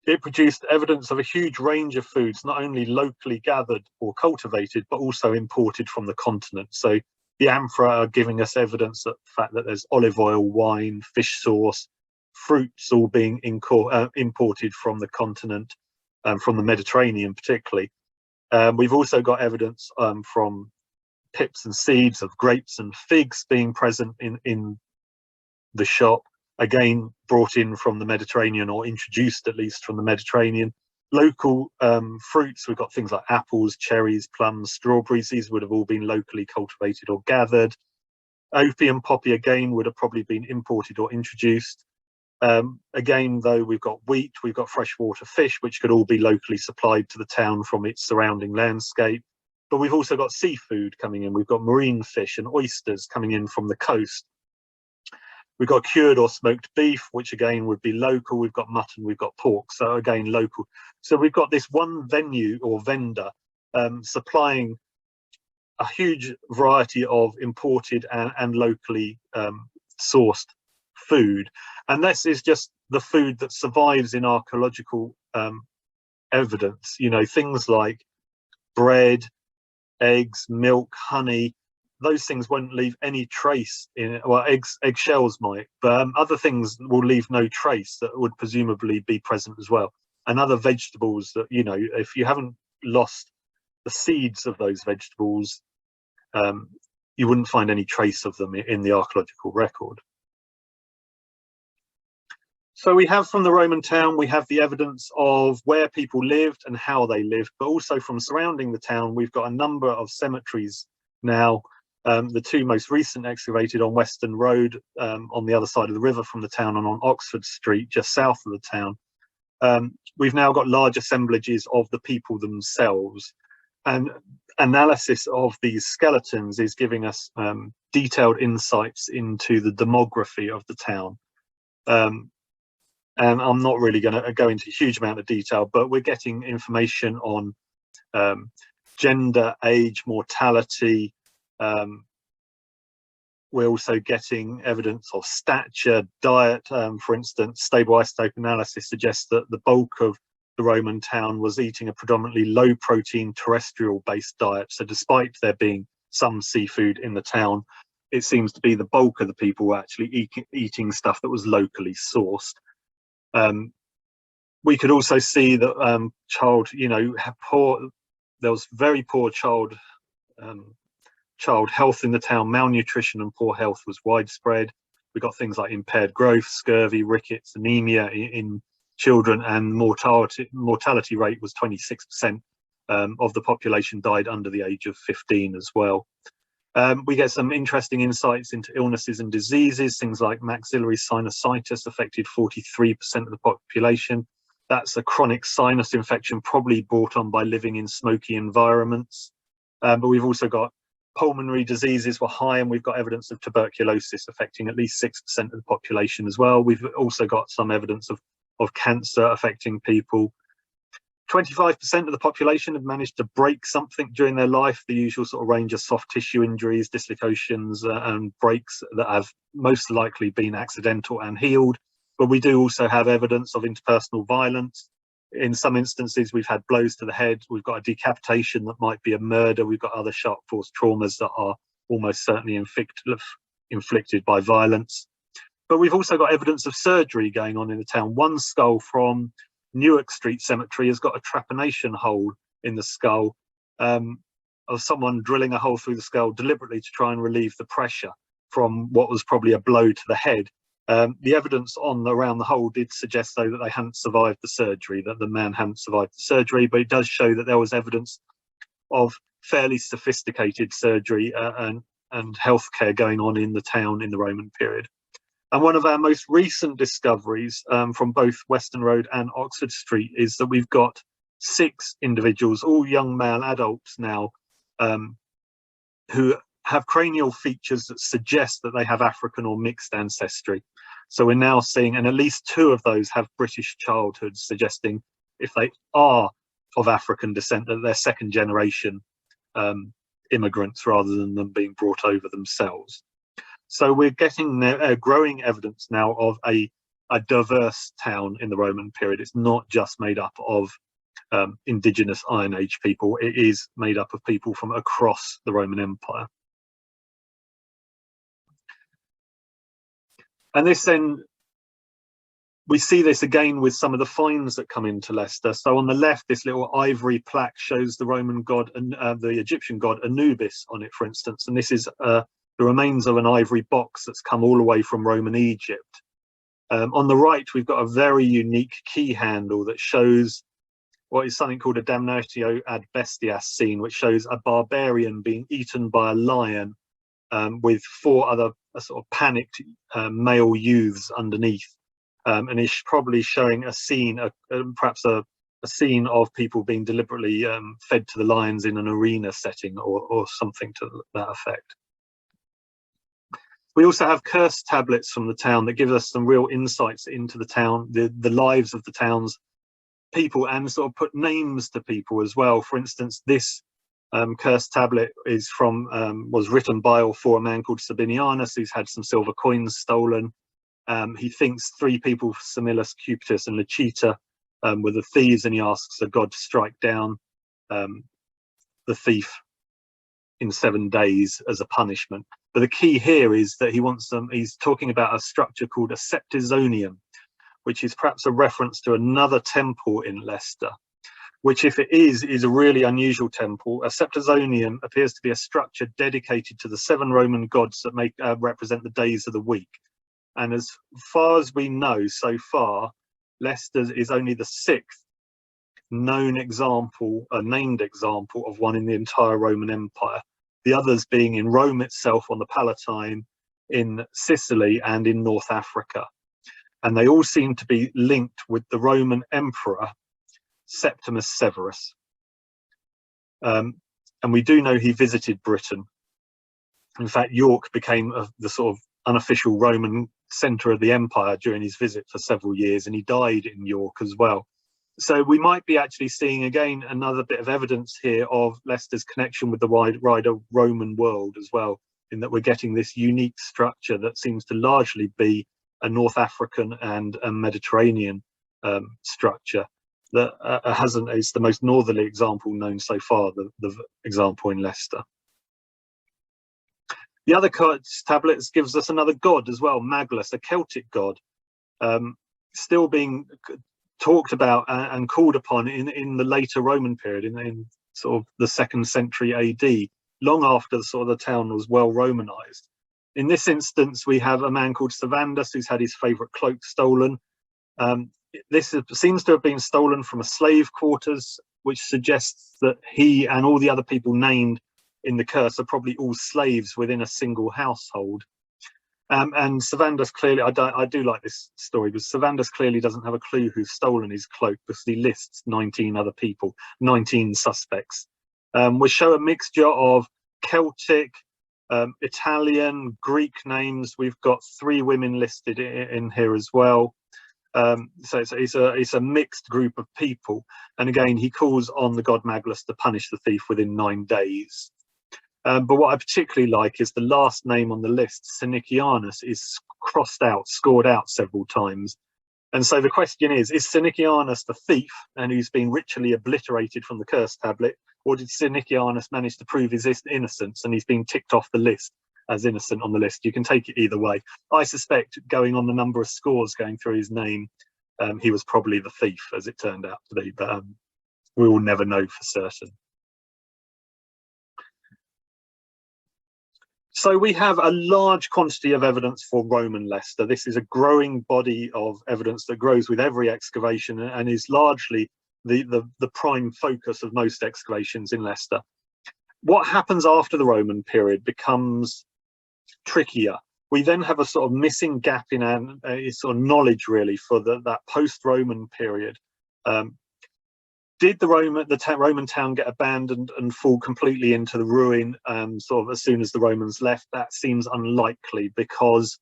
it produced evidence of a huge range of foods, not only locally gathered or cultivated, but also imported from the continent. So the amphora are giving us evidence of the fact that there's olive oil, wine, fish sauce, fruits all being imported from the continent, from the Mediterranean particularly. We've also got evidence from pips and seeds of grapes and figs being present in the shop, again brought in from the Mediterranean, or introduced at least from the Mediterranean. Local fruits, we've got things like apples, cherries, plums, strawberries. These would have all been locally cultivated or gathered. Opium poppy again would have probably been imported or introduced. Again, though, we've got wheat, we've got freshwater fish, which could all be locally supplied to the town from its surrounding landscape. But we've also got seafood coming in. We've got marine fish and oysters coming in from the coast. We've got cured or smoked beef, which again would be local. We've got mutton, we've got pork, so again local. So we've got this one venue or vendor supplying a huge variety of imported and locally sourced food. And this is just the food that survives in archaeological evidence. You know, things like bread, eggs, milk, honey. Those things won't leave any trace in it. Well, eggshells might, but other things will leave no trace that would presumably be present as well. And other vegetables that, you know, if you haven't lost the seeds of those vegetables, you wouldn't find any trace of them in the archaeological record. So we have from the Roman town, we have the evidence of where people lived and how they lived, but also from surrounding the town, we've got a number of cemeteries now. The two most recent excavated on Western Road, on the other side of the river from the town, and on Oxford Street, just south of the town. we've now got large assemblages of the people themselves, and analysis of these skeletons is giving us detailed insights into the demography of the town. And I'm not really going to go into a huge amount of detail, but we're getting information on gender, age, mortality. We're also getting evidence of stature, diet. For instance, stable isotope analysis suggests that the bulk of the Roman town was eating a predominantly low protein terrestrial based diet. So despite there being some seafood in the town, it seems to be the bulk of the people were actually eating stuff that was locally sourced. We could also see that there was very poor child health in the town. Malnutrition and poor health was widespread. We got things like impaired growth, scurvy, rickets, anemia in children, and mortality rate was 26% of the population died under the age of 15 as well. We get some interesting insights into illnesses and diseases. Things like maxillary sinusitis affected 43% of the population. That's a chronic sinus infection, probably brought on by living in smoky environments. But we've also got pulmonary diseases were high, and we've got evidence of tuberculosis affecting at least 6% of the population as well. We've also got some evidence of cancer affecting people. 25% of the population have managed to break something during their life, the usual sort of range of soft tissue injuries, dislocations, and breaks that have most likely been accidental and healed. But we do also have evidence of interpersonal violence. In some instances, we've had blows to the head. We've got a decapitation that might be a murder. We've got other sharp force traumas that are almost certainly inflicted by violence. But we've also got evidence of surgery going on in the town. One skull from Newark Street Cemetery has got a trepanation hole in the skull of someone drilling a hole through the skull deliberately to try and relieve the pressure from what was probably a blow to the head. The evidence around the hole did suggest, though, that they hadn't survived the surgery, that the man hadn't survived the surgery, but it does show that there was evidence of fairly sophisticated surgery and healthcare going on in the town in the Roman period. And one of our most recent discoveries from both Western Road and Oxford Street is that we've got 6 individuals, all young male adults now, who have cranial features that suggest that they have African or mixed ancestry. So we're now seeing, and at least 2 of those have British childhoods, suggesting if they are of African descent, that they're second generation immigrants rather than them being brought over themselves. So we're getting growing evidence now of a diverse town in the Roman period. It's not just made up of indigenous Iron Age people. It is made up of people from across the Roman Empire. And this then, we see this again with some of the finds that come into Leicester. So on the left, this little ivory plaque shows the Roman god and the Egyptian god Anubis on it, for instance. And this is the remains of an ivory box that's come all the way from Roman Egypt. On the right, we've got a very unique key handle that shows what is something called a damnatio ad bestias scene, which shows a barbarian being eaten by a lion with 4 other sort of panicked male youths underneath. And it's probably showing a scene, perhaps a scene of people being deliberately fed to the lions in an arena setting or something to that effect. We also have curse tablets from the town that give us some real insights into the town, the lives of the town's people, and sort of put names to people as well. For instance, this curse tablet is was written by or for a man called Sabinianus, who's had some silver coins stolen. He thinks 3 people, Semillus, Cupitus, and Lucita, were the thieves, and he asks the god to strike down the thief in 7 days as a punishment. But the key here is that he's talking about a structure called a Septisonium, which is perhaps a reference to another temple in Leicester, which, if it is a really unusual temple. A Septisonium appears to be a structure dedicated to the 7 Roman gods that represent the days of the week. And as far as we know so far, Leicester is only the 6th known example, a named example of one in the entire Roman Empire. The others being in Rome itself on the Palatine, in Sicily, and in North Africa. and they all seem to be linked with the Roman emperor Septimus Severus. And we do know he visited Britain. In fact, York became the sort of unofficial Roman centre of the empire during his visit for several years, and he died in York as well. So we might be actually seeing again another bit of evidence here of Leicester's connection with the wider Roman world as well, in that we're getting this unique structure that seems to largely be a North African and a Mediterranean structure that is the most northerly example known so far, the example in Leicester. The other tablets gives us another god as well, Maglus, a Celtic god, still being talked about and called upon in the later Roman period, in sort of the 2nd century AD, long after the town was well Romanized. In this instance, we have a man called Savandus who's had his favorite cloak stolen. This seems to have been stolen from a slave quarters, which suggests that he and all the other people named in the curse are probably all slaves within a single household. And Savandus clearly, I do like this story, because Savandus clearly doesn't have a clue who's stolen his cloak, because he lists 19 other people, 19 suspects. We show a mixture of Celtic, Italian, Greek names. We've got 3 women listed in here as well. So it's a mixed group of people. And again, he calls on the god Maglus to punish the thief within 9 days. But what I particularly like is the last name on the list, Sinicianus, is crossed out, scored out several times. And so the question is Sinicianus the thief and who's been ritually obliterated from the curse tablet, or did Sinicianus manage to prove his innocence and he's been ticked off the list as innocent on the list? You can take it either way. I suspect, going on the number of scores going through his name, he was probably the thief, as it turned out to be, but we will never know for certain. So we have a large quantity of evidence for Roman Leicester. This is a growing body of evidence that grows with every excavation and is largely the prime focus of most excavations in Leicester. What happens after the Roman period becomes trickier. We then have a sort of missing gap in our sort of knowledge really for that post-Roman period. Did the Roman town get abandoned and fall completely into the ruin sort of as soon as the Romans left? That seems unlikely, because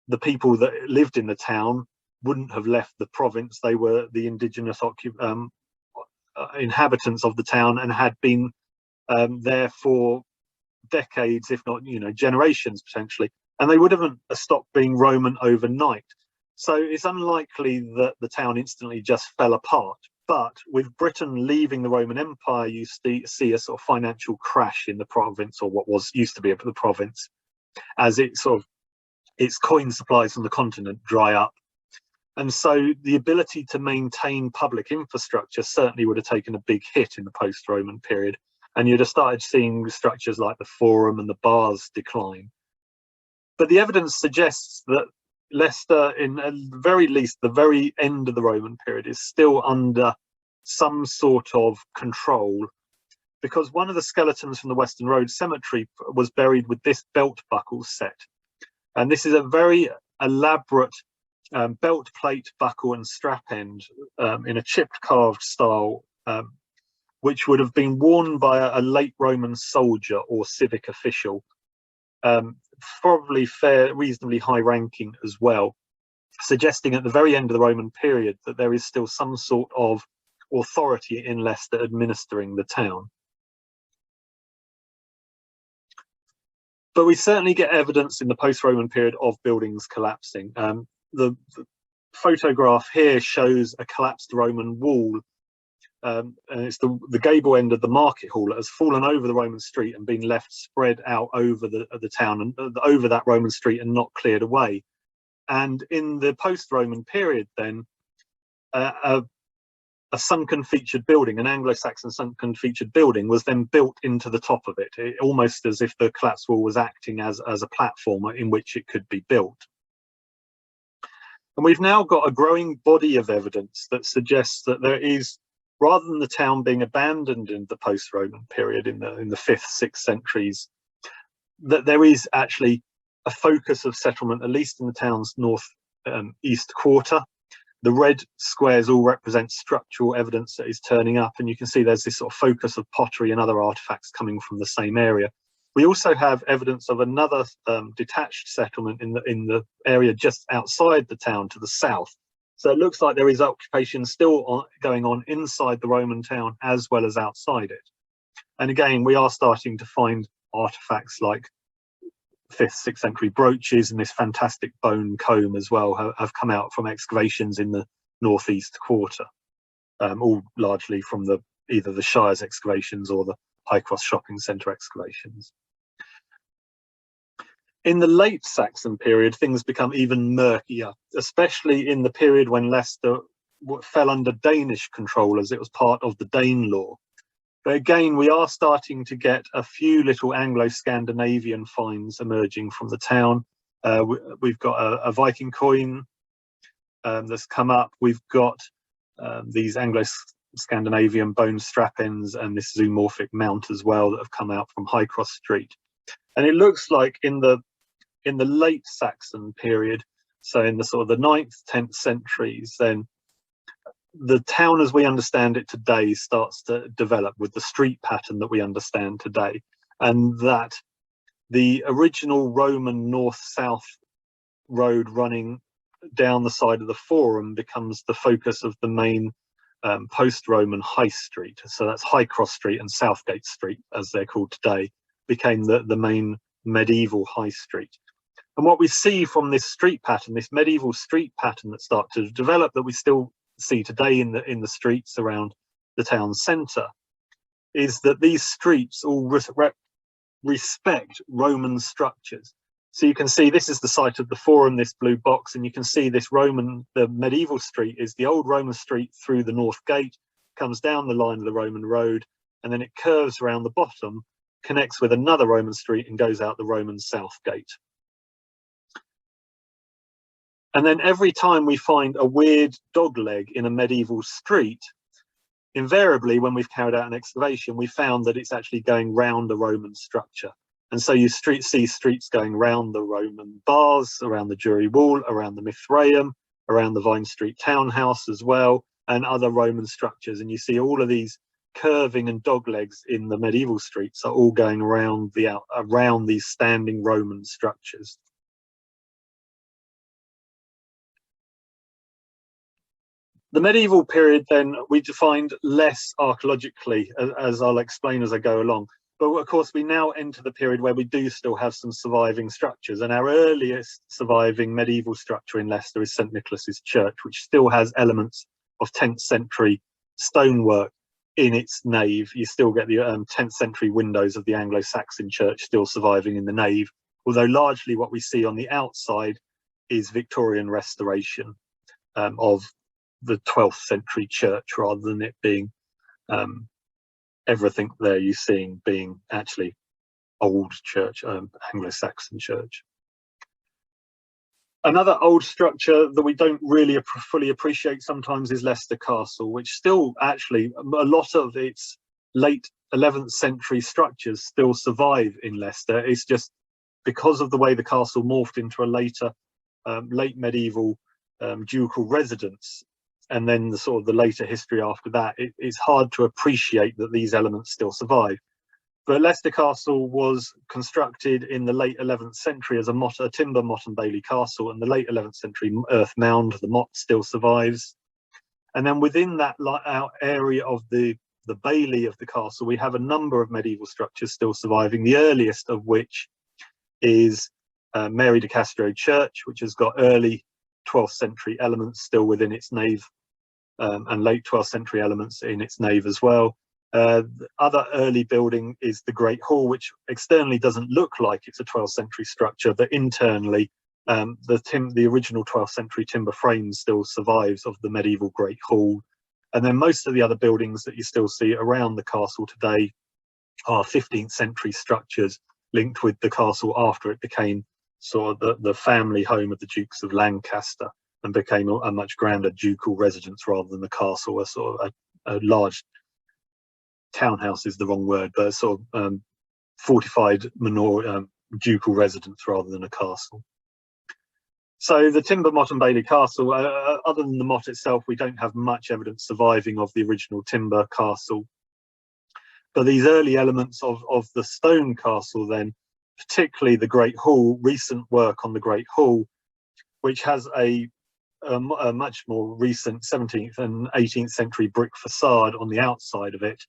the people that lived in the town wouldn't have left the province. They were the indigenous inhabitants of the town and had been there for decades, if not generations potentially, and they would have stopped being Roman overnight. So it's unlikely that the town instantly just fell apart. But with Britain leaving the Roman Empire, you see a sort of financial crash in the province, or what used to be the province, as its coin supplies from the continent dry up. And so the ability to maintain public infrastructure certainly would have taken a big hit in the post-Roman period. And you'd have started seeing structures like the Forum and the Baths decline. But the evidence suggests that Leicester, in at the very least, the very end of the Roman period, is still under some sort of control, because one of the skeletons from the Western Road Cemetery was buried with this belt buckle set. And this is a very elaborate belt plate, buckle and strap end in a chipped carved style, which would have been worn by a late Roman soldier or civic official, probably reasonably high ranking as well, suggesting at the very end of the Roman period that there is still some sort of authority in Leicester administering the town. But we certainly get evidence in the post-Roman period of buildings collapsing. The photograph here shows a collapsed Roman wall, and it's the gable end of the market hall that has fallen over the Roman street and been left spread out over the town and over that Roman street and not cleared away. And in the post-Roman period then, a sunken featured building, an Anglo-Saxon sunken featured building, was then built into the top of it, almost as if the collapsed wall was acting as a platform in which it could be built. And we've now got a growing body of evidence that suggests that there is, rather than the town being abandoned in the post-Roman period in the 5th, 6th centuries, that there is actually a focus of settlement, at least in the town's east quarter. The red squares all represent structural evidence that is turning up, and you can see there's this sort of focus of pottery and other artifacts coming from the same area. We also have evidence of another detached settlement in the area just outside the town to the south. So it looks like there is occupation still going on inside the Roman town as well as outside it. And again, we are starting to find artifacts like 5th, 6th century brooches, and this fantastic bone comb as well have come out from excavations in the northeast quarter, all largely from either the Shire's excavations or the High Cross Shopping Centre excavations. In the late Saxon period, things become even murkier, especially in the period when Leicester fell under Danish control, as it was part of the Danelaw. But again, we are starting to get a few little Anglo-Scandinavian finds emerging from the town. We've got a Viking coin that's come up. We've got these Anglo-Scandinavian bone strap-ins and this zoomorphic mount as well that have come out from High Cross Street. And it looks like in the late Saxon period, so in the sort of the 9th, 10th centuries, then the town as we understand it today starts to develop with the street pattern that we understand today, and that the original Roman north-south road running down the side of the Forum becomes the focus of the main post-Roman High Street. So that's High Cross Street and Southgate Street, as they're called today, became the main medieval High Street. And what we see from this street pattern, this medieval street pattern that started to develop, that we still see today in the streets around the town centre, is that these streets all respect Roman structures. So you can see this is the site of the Forum, this blue box, and you can see this the medieval street is the old Roman street through the north gate, comes down the line of the Roman road, and then it curves around the bottom, connects with another Roman street and goes out the Roman south gate. And then every time we find a weird dog leg in a medieval street, invariably when we've carried out an excavation, we found that it's actually going round a Roman structure. And so you see streets going round the Roman bars, around the Jury Wall, around the Mithraeum, around the Vine Street townhouse as well, and other Roman structures. And you see all of these curving and dog legs in the medieval streets are all going around these standing Roman structures. The medieval period then we defined less archaeologically, as I'll explain as I go along. But of course, we now enter the period where we do still have some surviving structures. And our earliest surviving medieval structure in Leicester is St Nicholas's Church, which still has elements of 10th century stonework in its nave. You still get the 10th century windows of the Anglo-Saxon church still surviving in the nave, although largely what we see on the outside is Victorian restoration of the 12th century church, rather than it being everything there you're seeing being actually old church, Anglo-Saxon church. Another old structure that we don't really fully appreciate sometimes is Leicester Castle, which still actually, a lot of its late 11th century structures still survive in Leicester. It's just because of the way the castle morphed into a later, late medieval ducal residence, and then the sort of the later history after that, it's hard to appreciate that these elements still survive. But Leicester Castle was constructed in the late 11th century as a timber motte and bailey castle, and the late 11th century earth mound, the motte, still survives. And then within that area of the bailey of the castle, we have a number of medieval structures still surviving, the earliest of which is Mary de Castro Church, which has got early 12th century elements still within its nave, and late 12th century elements in its nave as well. The other early building is the Great Hall, which externally doesn't look like it's a 12th century structure, but internally the original 12th century timber frame still survives of the medieval Great Hall. And then most of the other buildings that you still see around the castle today are 15th century structures linked with the castle after it became sort of the family home of the Dukes of Lancaster and became a much grander ducal residence rather than the castle, a sort of a large townhouse is the wrong word, but a sort of fortified ducal residence rather than a castle. So the timber motte and Bailey Castle, other than the motte itself, we don't have much evidence surviving of the original timber castle. But these early elements of the stone castle then, particularly the Great Hall, recent work on the Great Hall, which has a much more recent 17th and 18th century brick facade on the outside of it,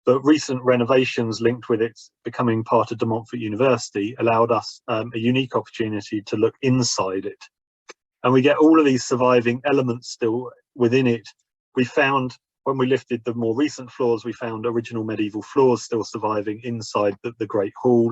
but recent renovations linked with it becoming part of De Montfort University allowed us a unique opportunity to look inside it. And we get all of these surviving elements still within it. We found, when we lifted the more recent floors, we found original medieval floors still surviving inside the Great Hall.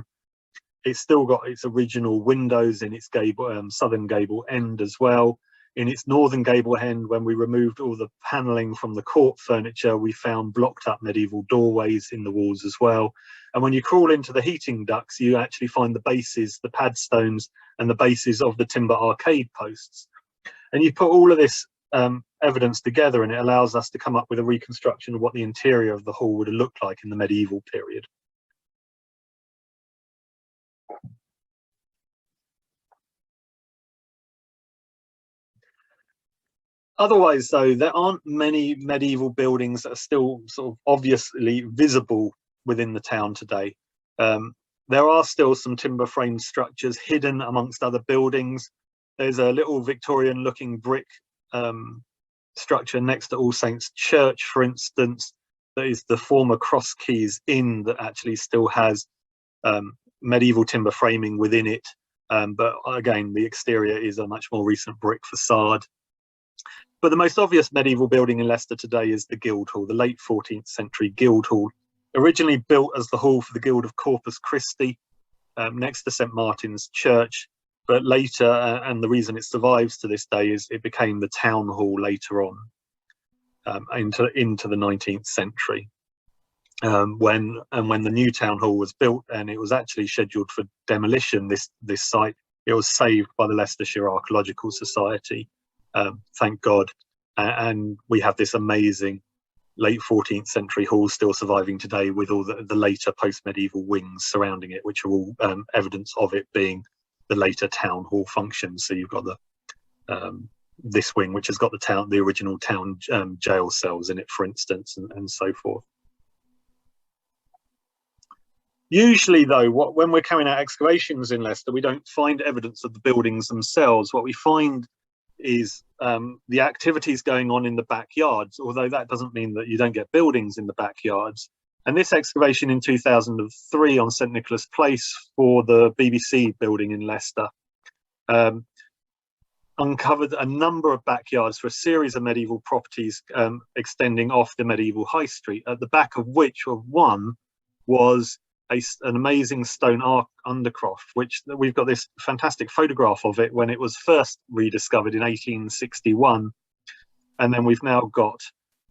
It's still got its original windows in its gable, southern gable end as well. In its northern gable end, when we removed all the panelling from the court furniture, we found blocked up medieval doorways in the walls as well. And when you crawl into the heating ducts, you actually find the bases, the padstones, and the bases of the timber arcade posts. And you put all of this evidence together, and it allows us to come up with a reconstruction of what the interior of the hall would have looked like in the medieval period. Otherwise, though, there aren't many medieval buildings that are still sort of obviously visible within the town today. There are still some timber frame structures hidden amongst other buildings. There's a little Victorian looking brick structure next to All Saints Church, for instance, that is the former Cross Keys Inn that actually still has medieval timber framing within it. But again, the exterior is a much more recent brick facade. But the most obvious medieval building in Leicester today is the Guildhall, the late 14th century Guildhall, originally built as the hall for the Guild of Corpus Christi, next to St Martin's Church, but later, and the reason it survives to this day, is it became the town hall later on, into the 19th century. When the new town hall was built, and it was actually scheduled for demolition, this site, it was saved by the Leicestershire Archaeological Society. Thank God, and we have this amazing late 14th century hall still surviving today, with all the later post-medieval wings surrounding it, which are all evidence of it being the later town hall function. So you've got the this wing, which has got the original town jail cells in it, for instance, and so forth. Usually, though, when we're carrying out excavations in Leicester, we don't find evidence of the buildings themselves. What we find is the activities going on in the backyards, although that doesn't mean that you don't get buildings in the backyards. And this excavation in 2003 on St Nicholas Place for the BBC building in Leicester uncovered a number of backyards for a series of medieval properties extending off the medieval high street, at the back of which one was an amazing stone undercroft, which we've got this fantastic photograph of it when it was first rediscovered in 1861, and then we've now got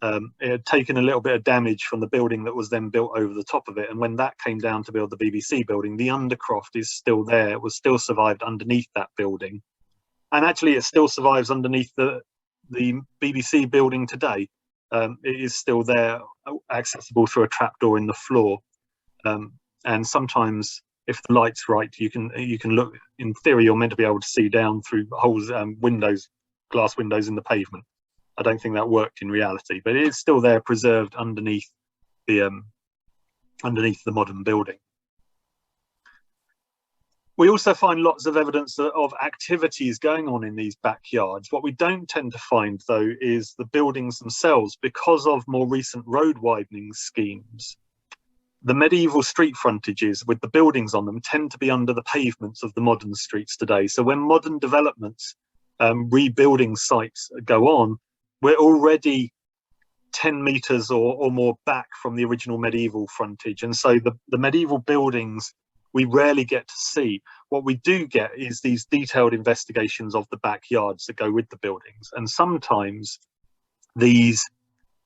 it had taken a little bit of damage from the building that was then built over the top of it, and when that came down to build the BBC building, the undercroft is still there. It was still survived underneath that building, and actually it still survives underneath the BBC building today. It is still there, accessible through a trapdoor in the floor. And sometimes, if the light's right, you can look. In theory, you're meant to be able to see down through holes, glass windows in the pavement. I don't think that worked in reality, but it is still there, preserved underneath the modern building. We also find lots of evidence of activities going on in these backyards. What we don't tend to find, though, is the buildings themselves, because of more recent road widening schemes. The medieval street frontages with the buildings on them tend to be under the pavements of the modern streets today. So when modern developments, rebuilding sites go on, we're already 10 metres or more back from the original medieval frontage. And so the medieval buildings we rarely get to see. What we do get is these detailed investigations of the backyards that go with the buildings. And sometimes these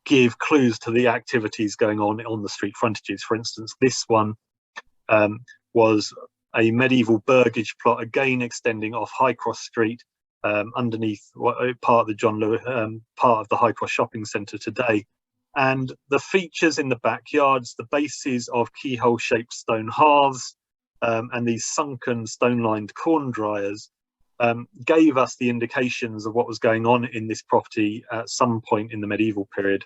give clues to the activities going on the street frontages. For instance, this one was a medieval burgage plot, again extending off High Cross Street, underneath part of the John Lewis, part of the High Cross shopping centre today. And the features in the backyards, the bases of keyhole-shaped stone hearths, and these sunken stone-lined corn dryers, gave us the indications of what was going on in this property at some point in the medieval period,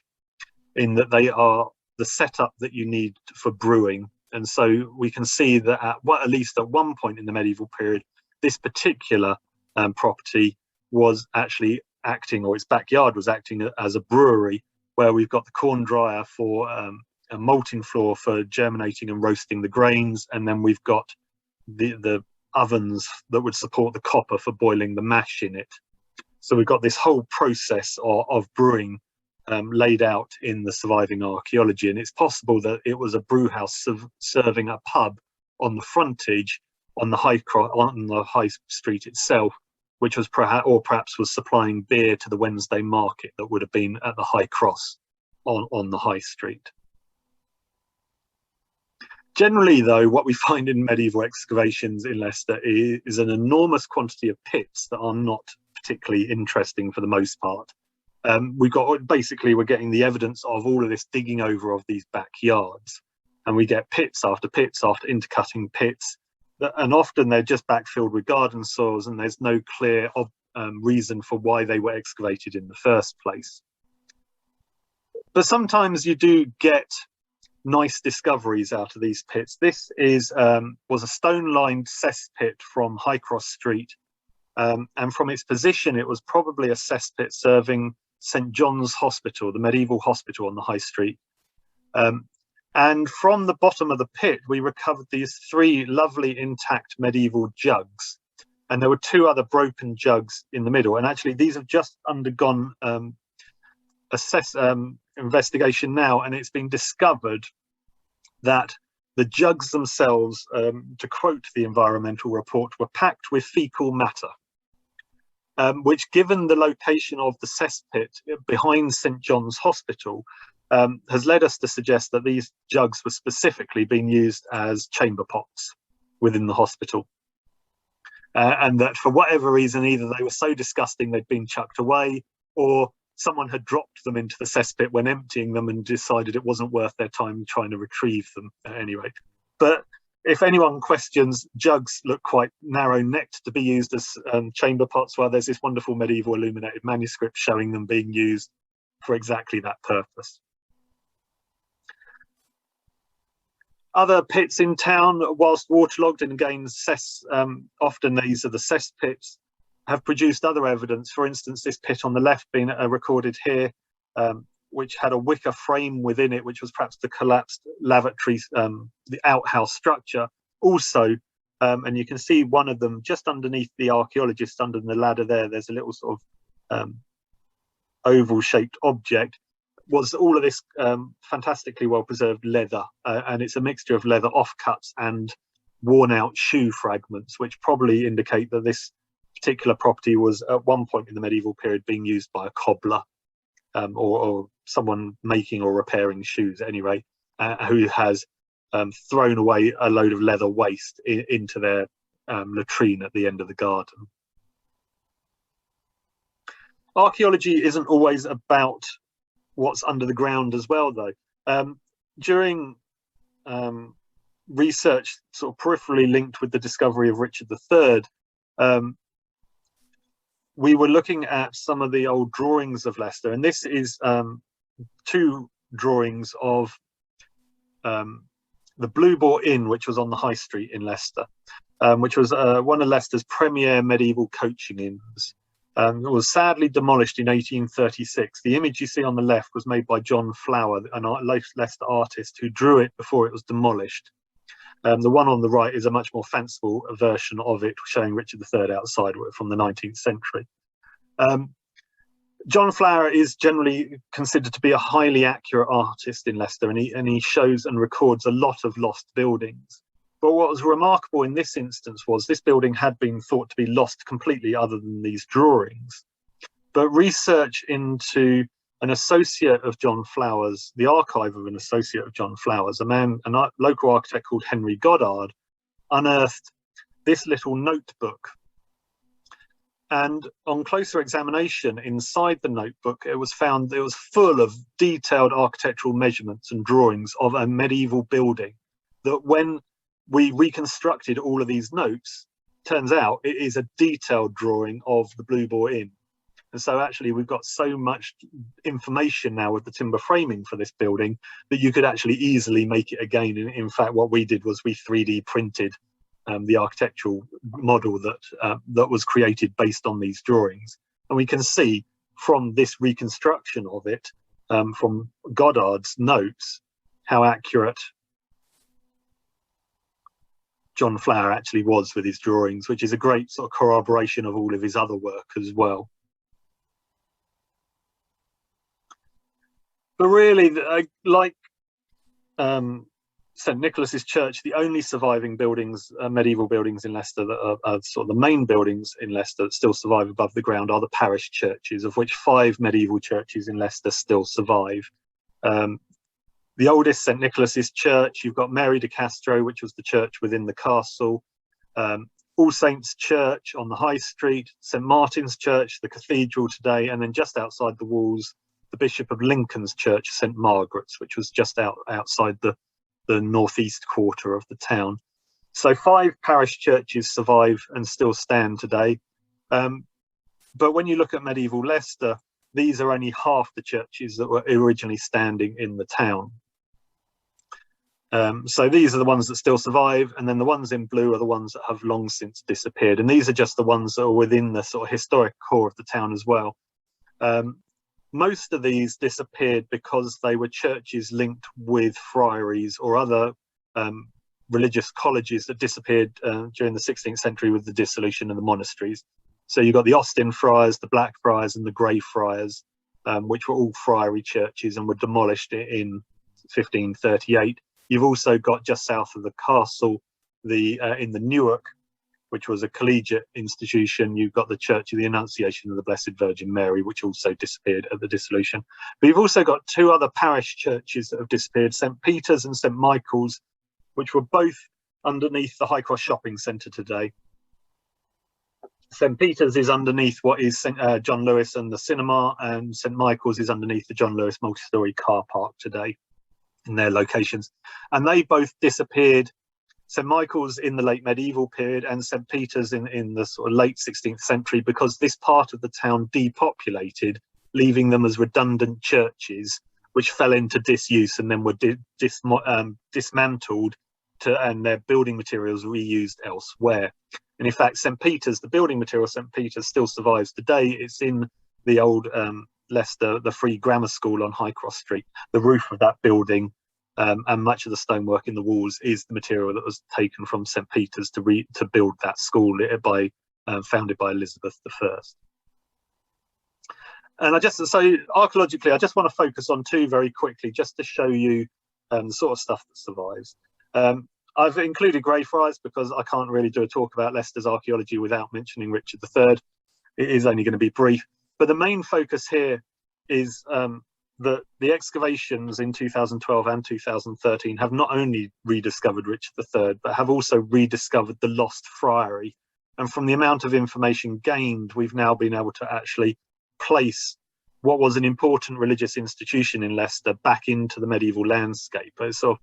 in that they are the setup that you need for brewing. And so we can see that at least at one point in the medieval period, this particular property was actually acting, or its backyard was acting as a brewery, where we've got the corn dryer for a malting floor for germinating and roasting the grains, and then we've got the ovens that would support the copper for boiling the mash in it. So we've got this whole process of brewing laid out in the surviving archaeology, and it's possible that it was a brew house serving a pub on the frontage on the high street itself, which was perhaps was supplying beer to the Wednesday market that would have been at the High Cross on the high street. Generally, though, what we find in medieval excavations in Leicester is an enormous quantity of pits that are not particularly interesting for the most part. We're getting the evidence of all of this digging over of these backyards, and we get pits after intercutting pits, and often they're just backfilled with garden soils, and there's no clear reason for why they were excavated in the first place. But sometimes you do get nice discoveries out of these pits. This was a stone-lined cesspit from High Cross Street, and from its position, it was probably a cesspit serving St John's Hospital, the medieval hospital on the High Street. And from the bottom of the pit, we recovered these 3 lovely intact medieval jugs, and there were 2 other broken jugs in the middle. And actually, these have just undergone investigation now, and it's been discovered that the jugs themselves, to quote the environmental report, were packed with fecal matter, which, given the location of the cesspit behind St John's Hospital, has led us to suggest that these jugs were specifically being used as chamber pots within the hospital, and that for whatever reason, either they were so disgusting they'd been chucked away, or someone had dropped them into the cesspit when emptying them and decided it wasn't worth their time trying to retrieve them anyway. But if anyone questions, jugs look quite narrow-necked to be used as chamber pots, while there's this wonderful medieval illuminated manuscript showing them being used for exactly that purpose. Other pits in town, whilst waterlogged, and again, often these are the cesspits, have produced other evidence. For instance, this pit on the left being recorded here, which had a wicker frame within it, which was perhaps the collapsed lavatory, the outhouse structure. Also, and you can see one of them just underneath the archaeologist, under the ladder there, there's a little sort of oval-shaped object. Was all of this fantastically well-preserved leather, and it's a mixture of leather offcuts and worn-out shoe fragments, which probably indicate that this particular property was at one point in the medieval period being used by a cobbler, or someone making or repairing shoes at any rate, who has thrown away a load of leather waste into their latrine at the end of the garden. Archaeology isn't always about what's under the ground as well, though. During research sort of peripherally linked with the discovery of Richard III, we were looking at some of the old drawings of Leicester, and this is 2 drawings of the Blue Boar Inn, which was on the High Street in Leicester, which was one of Leicester's premier medieval coaching inns. It was sadly demolished in 1836. The image you see on the left was made by John Flower, an Leicester artist who drew it before it was demolished. The one on the right is a much more fanciful version of it, showing Richard III outside, from the 19th century. John Flower is generally considered to be a highly accurate artist in Leicester, and he shows and records a lot of lost buildings. But what was remarkable in this instance was this building had been thought to be lost completely, other than these drawings. But research into an associate of John Flower's, the archive of an associate of John Flower's, a local architect called Henry Goddard, unearthed this little notebook. And on closer examination, inside the notebook, it was found it was full of detailed architectural measurements and drawings of a medieval building that, when we reconstructed all of these notes, turns out it is a detailed drawing of the Blue Boar Inn. And so actually we've got so much information now with the timber framing for this building that you could actually easily make it again. In fact, what we did was we 3D printed the architectural model that was created based on these drawings. And we can see from this reconstruction of it, from Goddard's notes, how accurate John Flower actually was with his drawings, which is a great sort of corroboration of all of his other work as well. But really, like St Nicholas's Church, the only surviving buildings, medieval buildings in Leicester that are sort of the main buildings in Leicester that still survive above the ground are the parish churches, of which 5 medieval churches in Leicester still survive. The oldest, St Nicholas's Church, you've got Mary de Castro, which was the church within the castle, All Saints Church on the High Street, St Martin's Church, the cathedral today, and then just outside the walls, the Bishop of Lincoln's Church, St Margaret's, which was just outside the northeast quarter of the town. So 5 parish churches survive and still stand today. But when you look at medieval Leicester, these are only half the churches that were originally standing in the town. So these are the ones that still survive, and then the ones in blue are the ones that have long since disappeared. And these are just the ones that are within the sort of historic core of the town as well. Most of these disappeared because they were churches linked with friaries or other religious colleges that disappeared during the 16th century with the dissolution of the monasteries. So you've got the Austin Friars, the Black Friars and the Grey Friars, which were all friary churches and were demolished in 1538. You've also got just south of the castle, in the Newark, which was a collegiate institution, you've got the Church of the Annunciation of the Blessed Virgin Mary, which also disappeared at the dissolution. But you've also got 2 other parish churches that have disappeared, St Peter's and St Michael's, which were both underneath the High Cross Shopping Centre today. St Peter's is underneath what is John Lewis and the cinema, and St Michael's is underneath the John Lewis multi-storey car park today in their locations. And they both disappeared, St Michael's in the late medieval period and St Peter's in the sort of late 16th century, because this part of the town depopulated, leaving them as redundant churches, which fell into disuse and then were dismantled and their building materials reused elsewhere. And in fact, St Peter's, the building material St Peter's still survives today. It's in the old Leicester, the Free Grammar School on High Cross Street. The roof of that building and much of the stonework in the walls is the material that was taken from St Peter's to build that school founded by Elizabeth I. And so archaeologically, I just want to focus on 2 very quickly, just to show you the sort of stuff that survives. I've included Greyfriars because I can't really do a talk about Leicester's archaeology without mentioning Richard III. It is only going to be brief, but the main focus here is that the excavations in 2012 and 2013 have not only rediscovered Richard III, but have also rediscovered the lost friary. And from the amount of information gained, we've now been able to actually place what was an important religious institution in Leicester back into the medieval landscape. So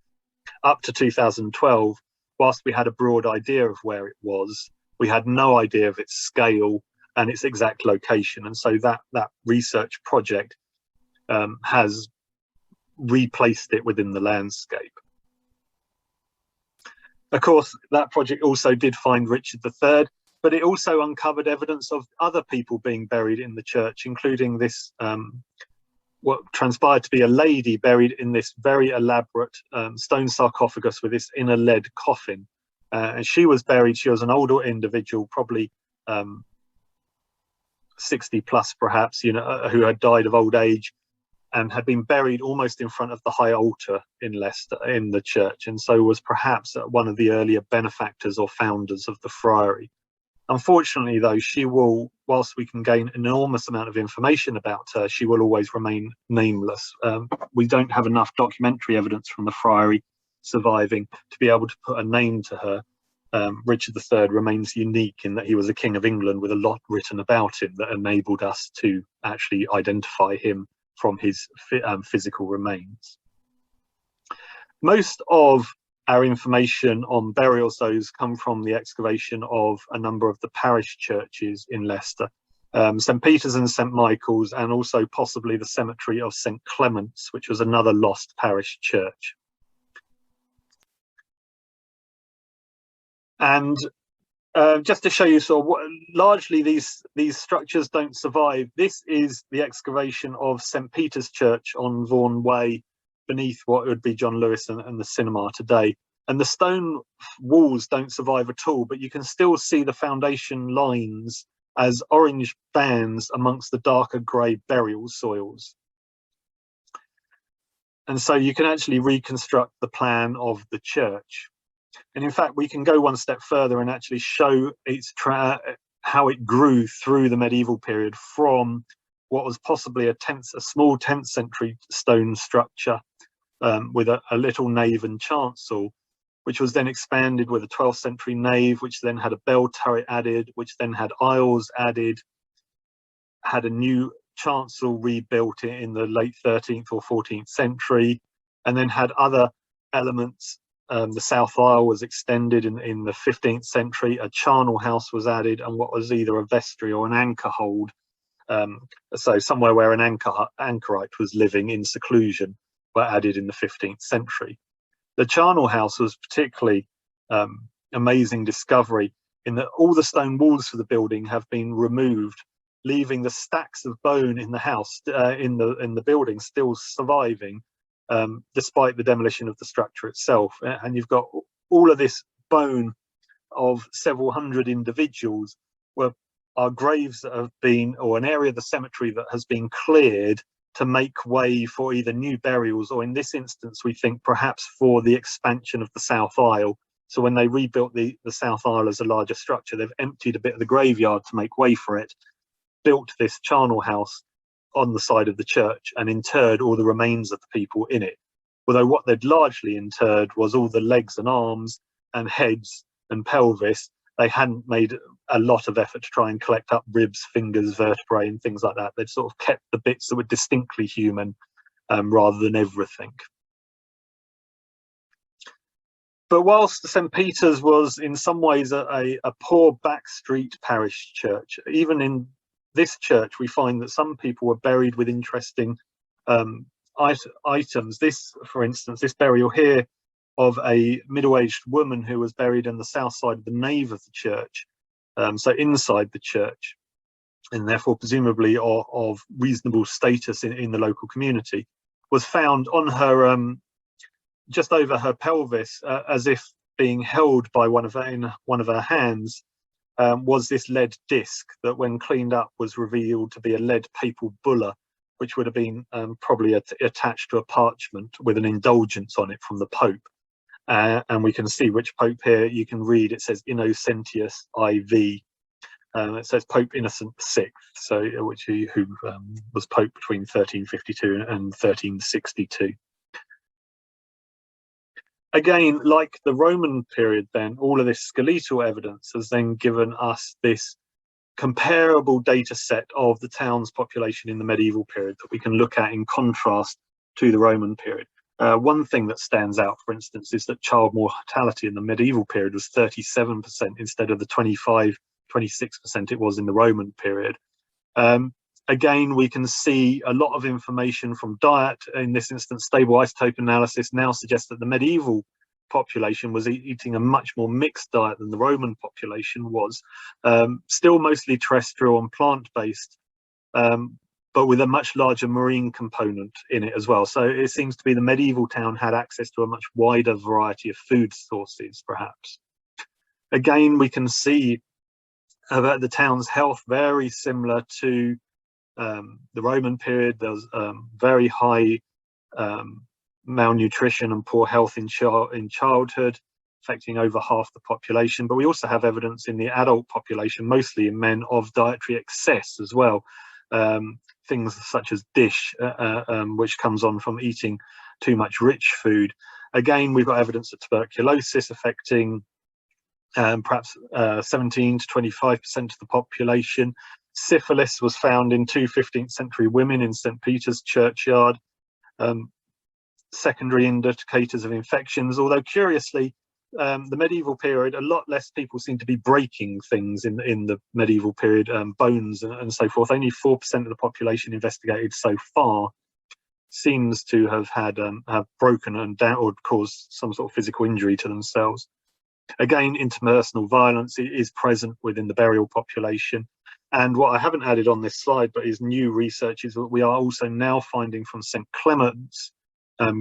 up to 2012, whilst we had a broad idea of where it was, we had no idea of its scale and its exact location. And so that research project has replaced it within the landscape. Of course, that project also did find Richard III, but it also uncovered evidence of other people being buried in the church, including this, what transpired to be a lady buried in this very elaborate stone sarcophagus with this inner lead coffin. And she was buried, she was an older individual, probably 60 plus perhaps, who had died of old age, and had been buried almost in front of the high altar in Leicester, in the church, and so was perhaps one of the earlier benefactors or founders of the friary. Unfortunately, though, she will, whilst we can gain an enormous amount of information about her, she will always remain nameless. We don't have enough documentary evidence from the friary surviving to be able to put a name to her. Richard III remains unique in that he was a king of England with a lot written about him that enabled us to actually identify him from his physical remains. Most of our information on burial stones come from the excavation of a number of the parish churches in Leicester, St Peter's and St Michael's, and also possibly the cemetery of St Clement's, which was another lost parish church. And just to show you sort of what, largely these structures don't survive. This is the excavation of St Peter's Church on Vaughan Way, beneath what would be John Lewis and the cinema today. And the stone walls don't survive at all, but you can still see the foundation lines as orange bands amongst the darker grey burial soils. And so you can actually reconstruct the plan of the church. And in fact, we can go one step further and actually show how it grew through the medieval period from what was possibly a small 10th century stone structure with a little nave and chancel, which was then expanded with a 12th century nave, which then had a bell turret added, which then had aisles added, had a new chancel rebuilt in the late 13th or 14th century, and then had other elements. The south aisle was extended in the 15th century, a charnel house was added, and what was either a vestry or an anchor hold, so somewhere where an anchorite was living in seclusion, were added in the 15th century. The charnel house was particularly amazing discovery in that all the stone walls for the building have been removed, leaving the stacks of bone in the house, in the building, still surviving, despite the demolition of the structure itself. And you've got all of this bone of several hundred individuals are graves that have been, or an area of the cemetery that has been cleared to make way for either new burials, or in this instance, we think perhaps for the expansion of the south aisle. So when they rebuilt the south aisle as a larger structure, they've emptied a bit of the graveyard to make way for it, built this charnel house on the side of the church, and interred all the remains of the people in it. Although what they'd largely interred was all the legs and arms and heads and pelvis. They hadn't made a lot of effort to try and collect up ribs, fingers, vertebrae and things like that. They'd sort of kept the bits that were distinctly human rather than everything. But whilst St Peter's was in some ways a poor backstreet parish church, even in this church we find that some people were buried with interesting items. This, for instance, this burial here of a middle-aged woman who was buried in the south side of the nave of the church, so inside the church, and therefore presumably of reasonable status in the local community, was found on her, just over her pelvis, as if being held by one of her hands, was this lead disc that when cleaned up was revealed to be a lead papal bulla, which would have been probably attached to a parchment with an indulgence on it from the Pope. And we can see which Pope here. You can read, it says Innocentius IV. It says Pope Innocent VI, so who was Pope between 1352 and 1362. Again, like the Roman period then, all of this skeletal evidence has then given us this comparable data set of the town's population in the medieval period that we can look at in contrast to the Roman period. One thing that stands out, for instance, is that child mortality in the medieval period was 37% instead of the 25, 26% it was in the Roman period. Again, we can see a lot of information from diet. In this instance, stable isotope analysis now suggests that the medieval population was eating a much more mixed diet than the Roman population was. Still mostly terrestrial and plant-based, but with a much larger marine component in it as well. So it seems to be the medieval town had access to a much wider variety of food sources, perhaps. Again, we can see that the town's health very similar to the Roman period. There was very high malnutrition and poor health in childhood, affecting over half the population. But we also have evidence in the adult population, mostly in men, of dietary excess as well. Things such as dish, which comes on from eating too much rich food. Again, we've got evidence of tuberculosis affecting perhaps 17 to 25% of the population. Syphilis was found in 2 15th century women in St Peter's churchyard. secondary indicators of infections, although curiously, the medieval period, a lot less people seem to be breaking things in the medieval period, bones and so forth. Only 4% of the population investigated so far seems to have broken and down or caused some sort of physical injury to themselves. Again, interpersonal violence is present within the burial population. And what I haven't added on this slide, but is new research, is that we are also now finding from St. Clement's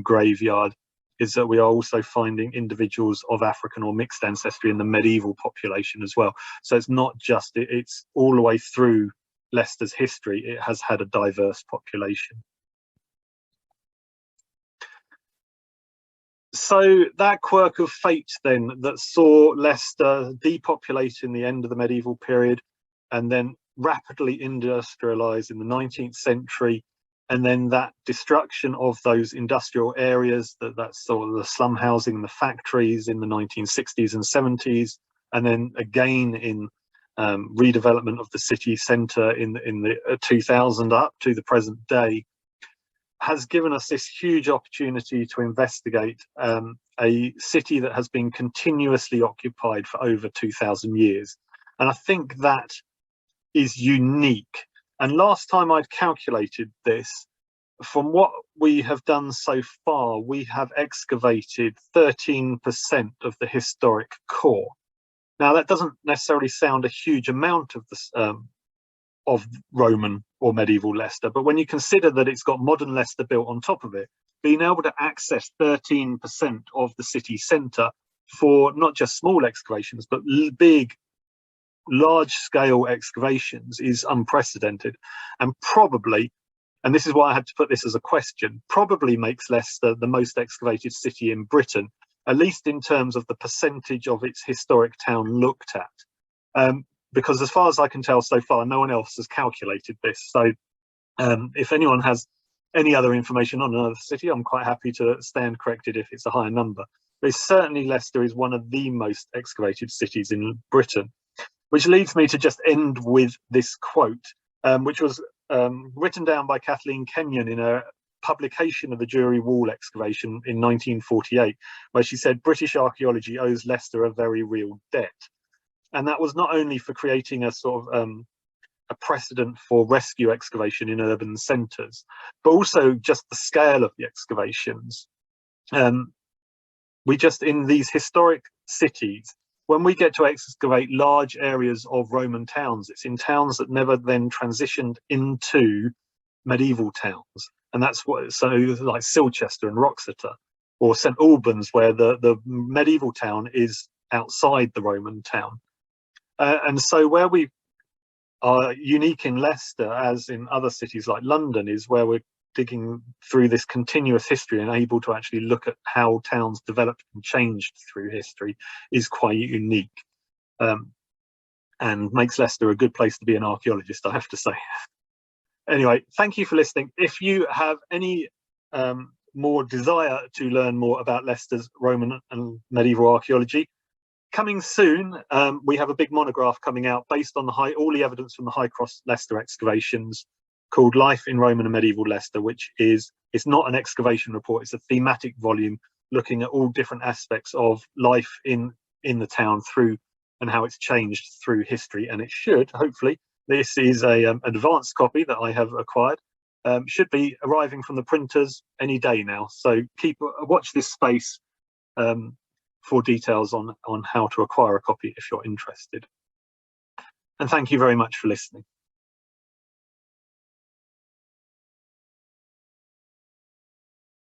graveyard, is that we are also finding individuals of African or mixed ancestry in the medieval population as well. So it's not just, it's all the way through Leicester's history, it has had a diverse population. So that quirk of fate then that saw Leicester depopulate in the end of the medieval period and then rapidly industrialise in the 19th century, and then that destruction of those industrial areas, that's sort of the slum housing and the factories in the 1960s and 70s, and then again in redevelopment of the city centre in the 2000 up to the present day, has given us this huge opportunity to investigate a city that has been continuously occupied for over 2,000 years. And I think that is unique. And last time I'd calculated this, from what we have done so far, we have excavated 13% of the historic core. Now, that doesn't necessarily sound a huge amount of the of Roman or medieval Leicester, but when you consider that it's got modern Leicester built on top of it, being able to access 13% of the city centre for not just small excavations, but big, large-scale excavations is unprecedented, and probably, and this is why I had to put this as a question, probably makes Leicester the most excavated city in Britain, at least in terms of the percentage of its historic town looked at. Because as far as I can tell so far, no one else has calculated this. So if anyone has any other information on another city, I'm quite happy to stand corrected if it's a higher number. But certainly Leicester is one of the most excavated cities in Britain, which leads me to just end with this quote, which was written down by Kathleen Kenyon in a publication of the Jury Wall excavation in 1948, where she said, "British archaeology owes Leicester a very real debt." And that was not only for creating a sort of a precedent for rescue excavation in urban centres, but also just the scale of the excavations. We just, in these historic cities, when we get to excavate large areas of Roman towns, it's in towns that never then transitioned into medieval towns. And that's what, so like Silchester and Wroxeter, or St Albans, where the medieval town is outside the Roman town. And so where we are unique in Leicester, as in other cities like London, is where we're digging through this continuous history and able to actually look at how towns developed and changed through history, is quite unique, and makes Leicester a good place to be an archaeologist, I have to say. Anyway, thank you for listening. If you have any more desire to learn more about Leicester's Roman and medieval archaeology, coming soon, we have a big monograph coming out based on all the evidence from the High Cross Leicester excavations, called Life in Roman and Medieval Leicester, which is, it's not an excavation report, it's a thematic volume looking at all different aspects of life in the town through and how it's changed through history. And it should, hopefully, this is an advanced copy that I have acquired, should be arriving from the printers any day now. So watch this space for details on how to acquire a copy if you're interested. And thank you very much for listening.